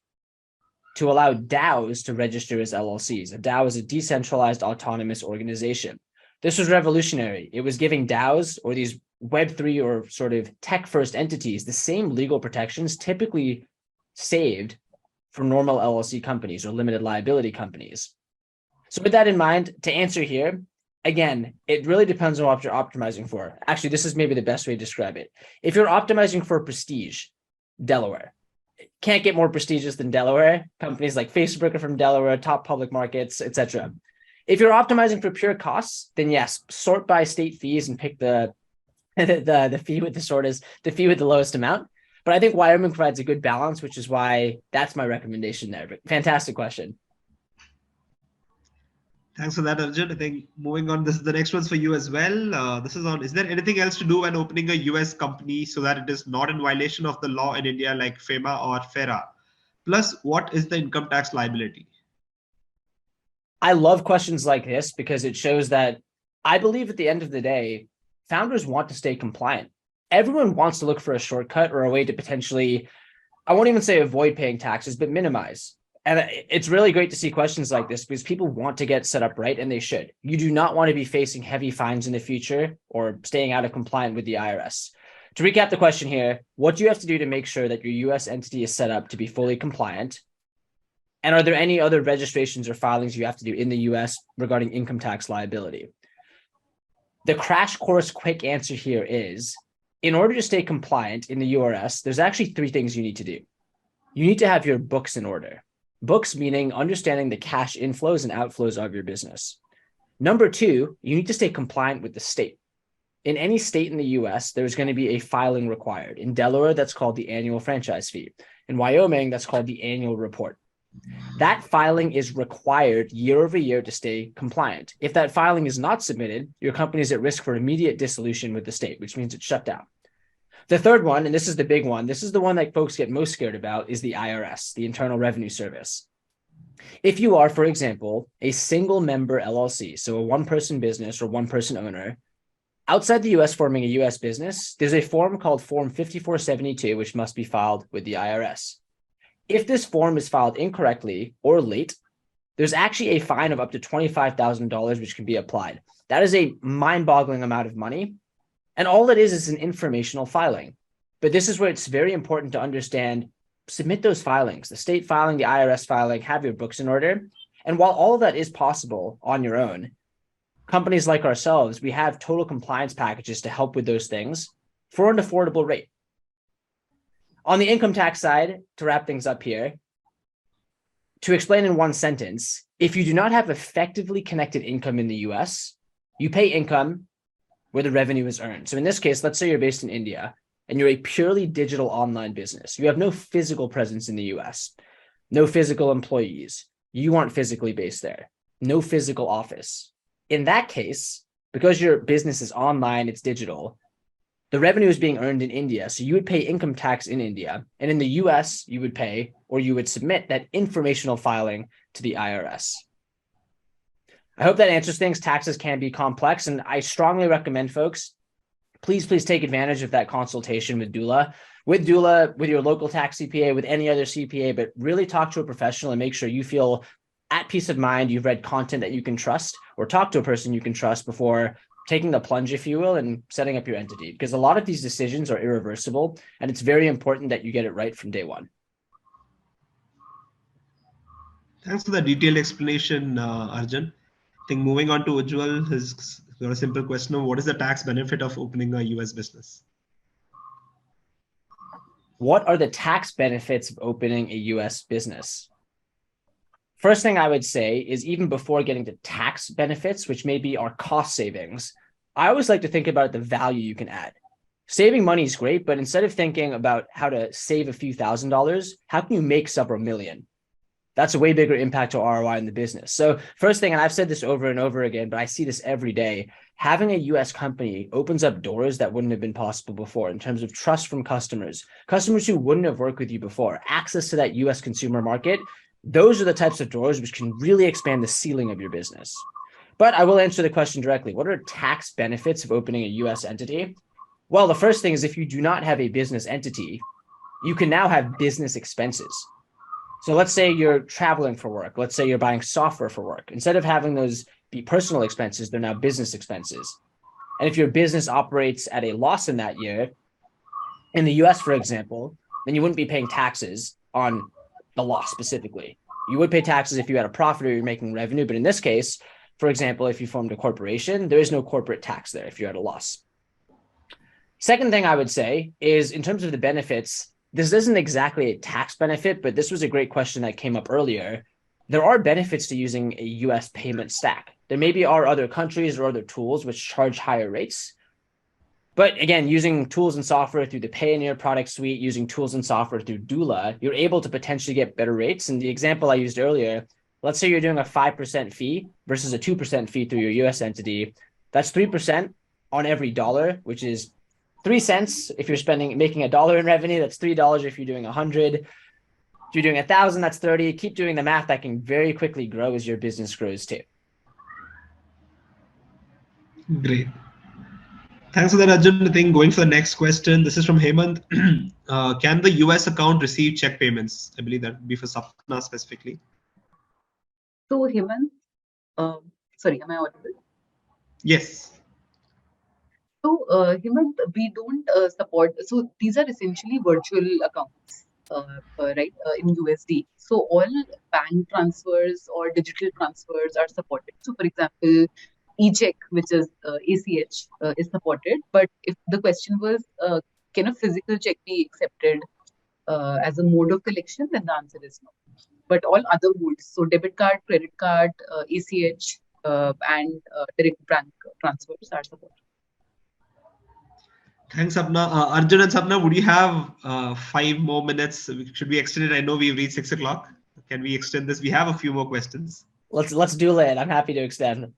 to allow DAOs to register as LLCs. A DAO is a decentralized autonomous organization. This was revolutionary. It was giving DAOs or these Web3 or sort of tech-first entities the same legal protections typically saved for normal LLC companies or limited liability companies. So with that in mind, to answer here, again, it really depends on what you're optimizing for. Actually, this is maybe the best way to describe it. If you're optimizing for prestige, Delaware. Can't get more prestigious than Delaware. Companies like Facebook are from Delaware, top public markets, etc. If you're optimizing for pure costs, then yes, sort by state fees and pick the fee with the fee with the lowest amount. But I think Wyoming provides a good balance, which is why that's my recommendation there. But fantastic question.
Thanks for that, Arjun. I think moving on, the next one's for you as well. This is on, is there anything else to do when opening a US company so that it is not in violation of the law in India like FEMA or FERA? Plus, what is the income tax liability?
I love questions like this because it shows that I believe at the end of the day, founders want to stay compliant. Everyone wants to look for a shortcut or a way to potentially, I won't even say avoid paying taxes, but minimize. And it's really great to see questions like this because people want to get set up right, and they should. You do not want to be facing heavy fines in the future or staying out of compliance with the IRS. To recap the question here, what do you have to do to make sure that your US entity is set up to be fully compliant? And are there any other registrations or filings you have to do in the US regarding income tax liability? The crash course quick answer here is, in order to stay compliant in the URS, there's actually 3 things you need to do. You need to have your books in order. Books meaning understanding the cash inflows and outflows of your business. Number 2, you need to stay compliant with the state. In any state in the US, there's going to be a filing required. In Delaware, that's called the annual franchise fee. In Wyoming, that's called the annual report. That filing is required year over year to stay compliant. If that filing is not submitted, your company is at risk for immediate dissolution with the state, which means it's shut down. The third one, and this is the big one, this is the one that folks get most scared about, is the IRS, the Internal Revenue Service. If you are, for example, a single member LLC, so a one-person business or one-person owner, outside the US forming a US business, there's a form called Form 5472, which must be filed with the IRS. If this form is filed incorrectly or late, there's actually a fine of up to $25,000 which can be applied. That is a mind-boggling amount of money. And all it is an informational filing. But this is where it's very important to understand, submit those filings, the state filing, the IRS filing, have your books in order. And while all of that is possible on your own, companies like ourselves, we have total compliance packages to help with those things for an affordable rate. On the income tax side, to wrap things up here, to explain in one sentence, if you do not have effectively connected income in the US, you pay income where the revenue is earned. So in this case, let's say you're based in India and you're a purely digital online business. You have no physical presence in the US, no physical employees. You aren't physically based there, no physical office. In that case, because your business is online, it's digital, the revenue is being earned in India. So you would pay income tax in India. And in the US, you would pay, or you would submit that informational filing to the IRS. I hope that answers things. Taxes can be complex. And I strongly recommend folks, please take advantage of that consultation with Doola, with your local tax CPA, with any other CPA, but really talk to a professional and make sure you feel at peace of mind, you've read content that you can trust, or talk to a person you can trust before taking the plunge, if you will, and setting up your entity, because a lot of these decisions are irreversible, and it's very important that you get it right from day one.
Thanks for the detailed explanation, Arjun. I think moving on to Ujjwal, has got a simple question of what is the tax benefit of opening a US business?
What are the tax benefits of opening a US business? First thing I would say is, even before getting to tax benefits, which maybe are cost savings, I always like to think about the value you can add. Saving money is great, but instead of thinking about how to save a few $1,000s, how can you make several million? That's a way bigger impact to ROI in the business. So first thing, and I've said this over and over again, but I see this every day, having a US company opens up doors that wouldn't have been possible before in terms of trust from customers who wouldn't have worked with you before, access to that US consumer market. Those are the types of doors which can really expand the ceiling of your business. But I will answer the question directly. What are tax benefits of opening a US entity? Well, the first thing is, if you do not have a business entity, you can now have business expenses. So let's say you're traveling for work. Let's say you're buying software for work. Instead of having those be personal expenses, they're now business expenses. And if your business operates at a loss in that year, in the US, for example, then you wouldn't be paying taxes on the loss specifically. You would pay taxes if you had a profit or you're making revenue. But in this case, for example, if you formed a corporation, there is no corporate tax there if you're at a loss. Second thing I would say is in terms of the benefits, this isn't exactly a tax benefit, but this was a great question that came up earlier. There are benefits to using a US payment stack. There maybe are other countries or other tools which charge higher rates. But again, using tools and software through the Payoneer product suite, using tools and software through Doola, you're able to potentially get better rates. And the example I used earlier, let's say you're doing a 5% fee versus a 2% fee through your US entity. That's 3% on every dollar, which is 3 cents if you're making $1 in revenue. That's $3 if you're doing 100. If you're doing 1,000, that's 30. Keep doing the math. That can very quickly grow as your business grows too.
Great. Thanks for that, Arjun. I think going for the next question. This is from Hemant. Can the US account receive check payments? I believe that would be for Sapna specifically.
So Hemant, sorry, am I audible?
Yes.
So Hemant, we don't support. So these are essentially virtual accounts, right, in USD. So all bank transfers or digital transfers are supported. So for example, e-check, which is ACH, is supported. But if the question was, can a physical check be accepted as a mode of collection, then the answer is no. But all other modes, so debit card, credit card, ACH, and direct bank transfers are supported.
Thanks, Sapna. Arjun and Sapna, would you have 5 more minutes? Should we extend it? I know we've reached 6 o'clock. Can we extend this? We have a few more questions.
Let's do it. I'm happy to extend.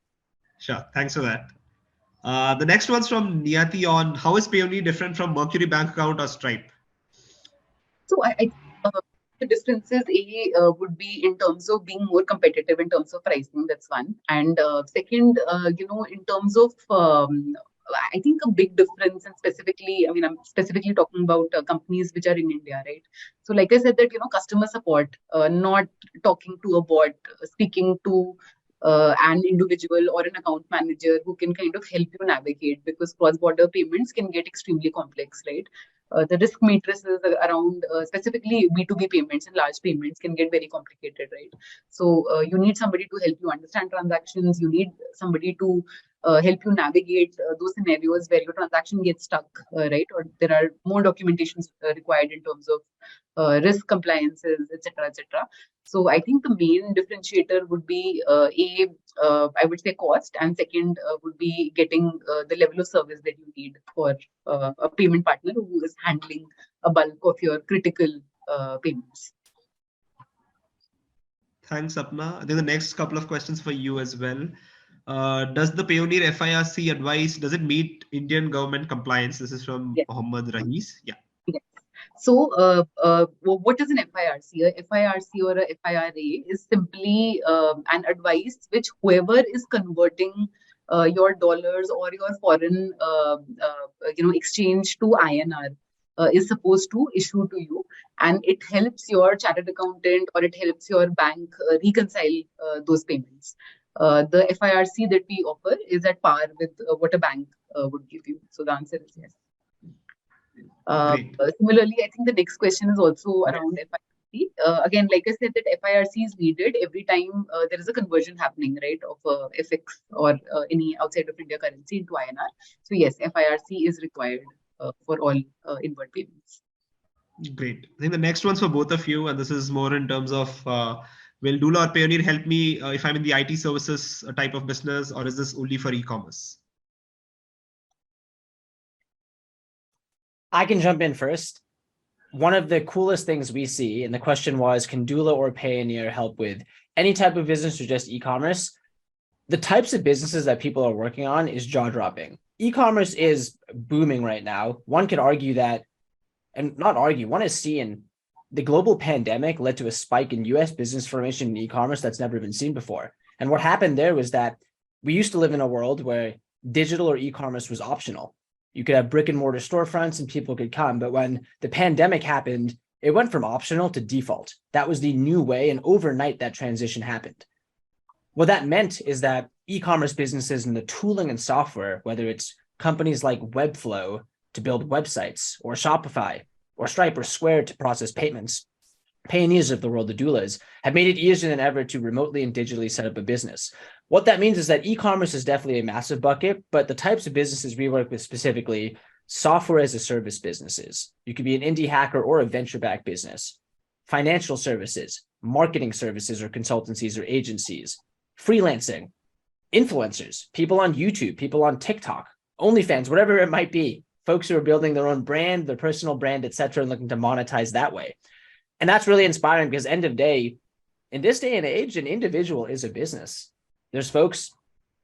Sure. Thanks for that. The next one's from Niyati on how is Payoneer different from Mercury bank account or Stripe?
So the differences would be in terms of being more competitive in terms of pricing. That's one. And second, in terms of I think a big difference, and specifically, I mean, I'm specifically talking about companies which are in India, right? So, like I said, that customer support, not talking to a bot, speaking to an individual or an account manager who can kind of help you navigate, because cross-border payments can get extremely complex, right? The risk matrices around specifically B2B payments and large payments can get very complicated, right? So you need somebody to help you understand transactions. You need somebody to help you navigate those scenarios where your transaction gets stuck, right? Or there are more documentations required in terms of risk compliances, etc., etc. So I think the main differentiator would be I would say cost, and second would be getting the level of service that you need for a payment partner who is handling a bulk of your critical payments.
Thanks, Sapna. I think the next couple of questions for you as well. Does the Payoneer FIRC advice, does it meet Indian government compliance? This is from Mohammed Rahis. Yeah.
Yes. So what is an FIRC? A FIRC or a FIRA is simply an advice which whoever is converting your dollars or your foreign exchange to INR is supposed to issue to you, and it helps your chartered accountant or it helps your bank reconcile those payments. The FIRC that we offer is at par with what a bank would give you. So the answer is yes. Similarly, I think the next question is also around FIRC. Again, like I said, that FIRC is needed every time there is a conversion happening, right, of FX or any outside of India currency into INR. So yes, FIRC is required for all inward payments.
Great. I think the next one's for both of you, and this is more in terms of will Doola or Payoneer help me if I'm in the IT services type of business, or is this only for e-commerce?
I can jump in first. One of the coolest things we see, and the question was, can Doola or Payoneer help with any type of business or just e-commerce? The types of businesses that people are working on is jaw-dropping. E-commerce is booming right now. One could argue that, and not argue, one is seeing the global pandemic led to a spike in US business formation in e-commerce that's never been seen before. And what happened there was that we used to live in a world where digital or e-commerce was optional. You could have brick and mortar storefronts and people could come. But when the pandemic happened, it went from optional to default. That was the new way. And overnight, that transition happened. What that meant is that e-commerce businesses and the tooling and software, whether it's companies like Webflow to build websites, or Shopify, or Stripe or Square to process payments, Payoneers of the world, the doulas, have made it easier than ever to remotely and digitally set up a business. What that means is that e-commerce is definitely a massive bucket, but the types of businesses we work with specifically, software as a service businesses. You could be an indie hacker or a venture-backed business. Financial services, marketing services or consultancies or agencies, freelancing, influencers, people on YouTube, people on TikTok, OnlyFans, whatever it might be, folks who are building their own brand, their personal brand, etc., and looking to monetize that way. And that's really inspiring because end of day, in this day and age, an individual is a business. There's folks,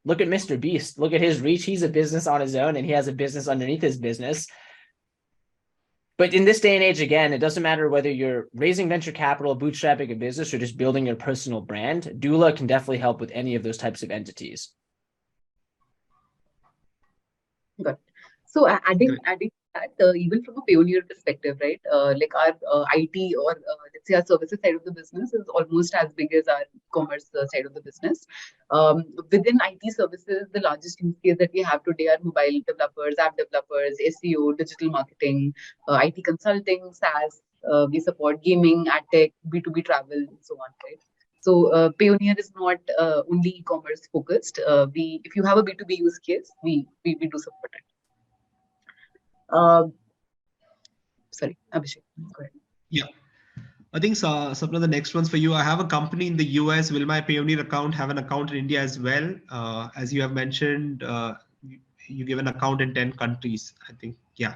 look at Mr. Beast, look at his reach. He's a business on his own and he has a business underneath his business. But in this day and age, again, it doesn't matter whether you're raising venture capital, bootstrapping a business, or just building your personal brand. Doola can definitely help with any of those types of entities.
Got it. So adding that, even from a Payoneer perspective, right? Like our IT or let's say our services side of the business is almost as big as our commerce side of the business. Within IT services, the largest use case that we have today are mobile developers, app developers, SEO, digital marketing, IT consulting, SaaS. We support gaming, ad tech, B2B travel, and so on, right? So Payoneer is not only e-commerce focused. If you have a B2B use case, we do support it. Sorry, Abhishek, go ahead.
Yeah. I think, Sapna, the next one's for you. I have a company in the US. Will my Payoneer account have an account in India as well? As you have mentioned, you give an account in 10 countries, I think. Yeah.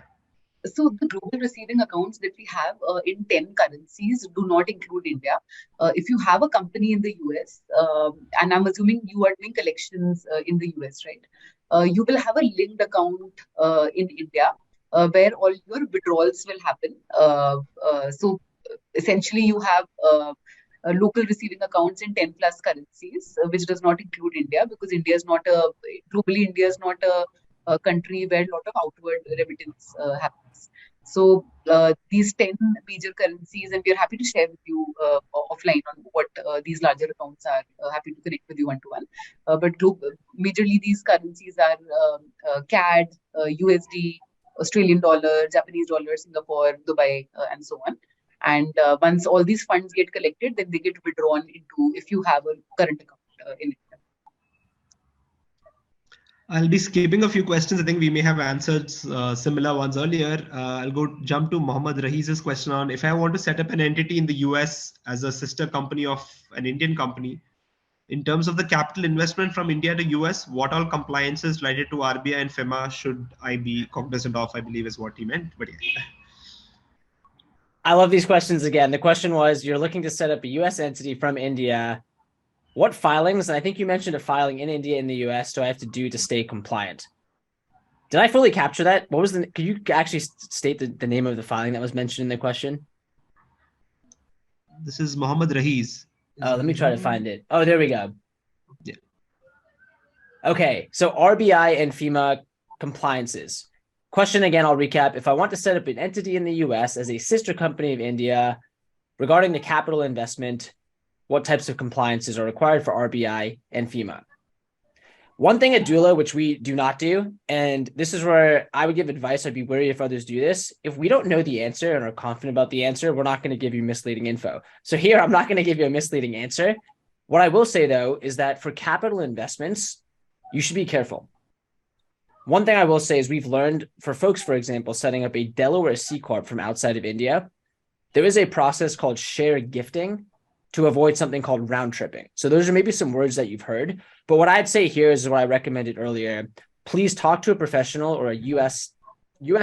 So the global receiving accounts that we have in 10 currencies do not include India. If you have a company in the US, and I'm assuming you are doing collections in the US, right? You will have a linked account in India where all your withdrawals will happen. So essentially you have local receiving accounts in 10 plus currencies, which does not include India because India is not globally, India is not a country where a lot of outward remittance happens. So these 10 major currencies, and we're happy to share with you offline on what these larger accounts are, happy to connect with you one-to-one. But majorly these currencies are CAD, USD, Australian dollar, Japanese dollar, Singapore, Dubai, and so on. And once all these funds get collected, then they get withdrawn into, if you have a current account in it.
I'll be skipping a few questions. I think we may have answered similar ones earlier. I'll jump to Mohammed Rahiz's question on if I want to set up an entity in the US as a sister company of an Indian company, in terms of the capital investment from India to US, what all compliances related to RBI and FEMA should I be cognizant of, I believe is what he meant. But yeah.
I love these questions again. The question was, you're looking to set up a US entity from India. What filings, and I think you mentioned a filing in India in the US, do I have to do to stay compliant? Did I fully capture that? What was could you actually state the name of the filing that was mentioned in the question?
This is Mohammed Rahiz.
Let me try to find it. Oh, there we go.
Yeah.
Okay, so RBI and FEMA compliances. Question again, I'll recap. If I want to set up an entity in the US as a sister company of India, regarding the capital investment, what types of compliances are required for RBI and FEMA? One thing at Doola, which we do not do, and this is where I would give advice, I'd be wary if others do this. If we don't know the answer and are confident about the answer, we're not going to give you misleading info. So here, I'm not going to give you a misleading answer. What I will say, though, is that for capital investments, you should be careful. One thing I will say is we've learned for folks, for example, setting up a Delaware C Corp from outside of India, there is a process called share gifting to avoid something called round tripping. So those are maybe some words that you've heard. But what I'd say here is what I recommended earlier. Please talk to a professional or a US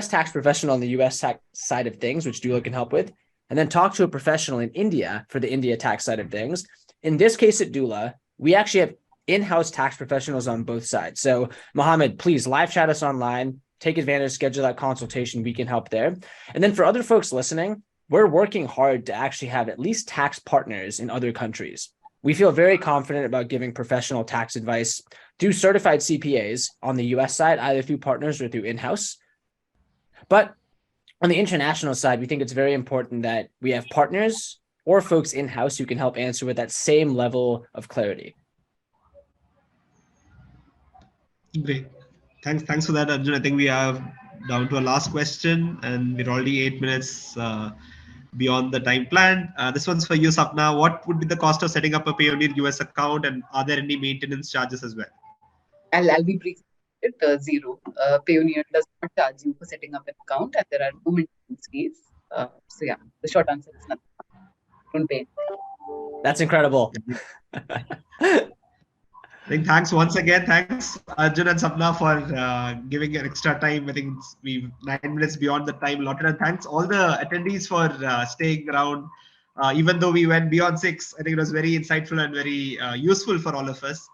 tax professional on the US tax side of things, which Doola can help with, and then talk to a professional in India for the India tax side of things. In this case at Doola, we actually have in-house tax professionals on both sides. So Mohammed, please live chat us online, take advantage, schedule that consultation. We can help there. And then for other folks listening, we're working hard to actually have at least tax partners in other countries. We feel very confident about giving professional tax advice through certified CPAs on the US side, either through partners or through in-house. But on the international side, we think it's very important that we have partners or folks in-house who can help answer with that same level of clarity.
Great. Thanks for that, Arjun. I think we are down to our last question, and we're already 8 minutes beyond the time planned. This one's for you, Sapna. What would be the cost of setting up a Payoneer US account, and are there any maintenance charges as well?
I'll be brief. Zero. Payoneer does not charge you for setting up an account, and there are no maintenance fees. So yeah, the short answer is nothing. Don't pay.
That's incredible.
I think thanks once again. Thanks, Arjun and Sapna, for giving an extra time. I think we've 9 minutes beyond the time allotted. And thanks all the attendees for staying around. Even though we went beyond 6, I think it was very insightful and very useful for all of us.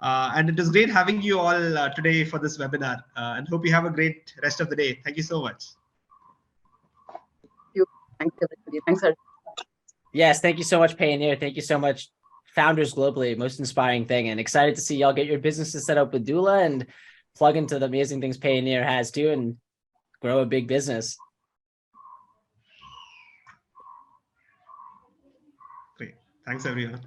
And it was great having you all today for this webinar. And hope you have a great rest of the day. Thank you so much.
Thanks, everybody. Thanks, Arjun.
Yes, thank you so much, Payoneer. Thank you so much, founders globally. Most inspiring thing, and excited to see y'all get your businesses set up with Doola and plug into the amazing things Payoneer has too, and grow a big business.
Great. Thanks, everyone.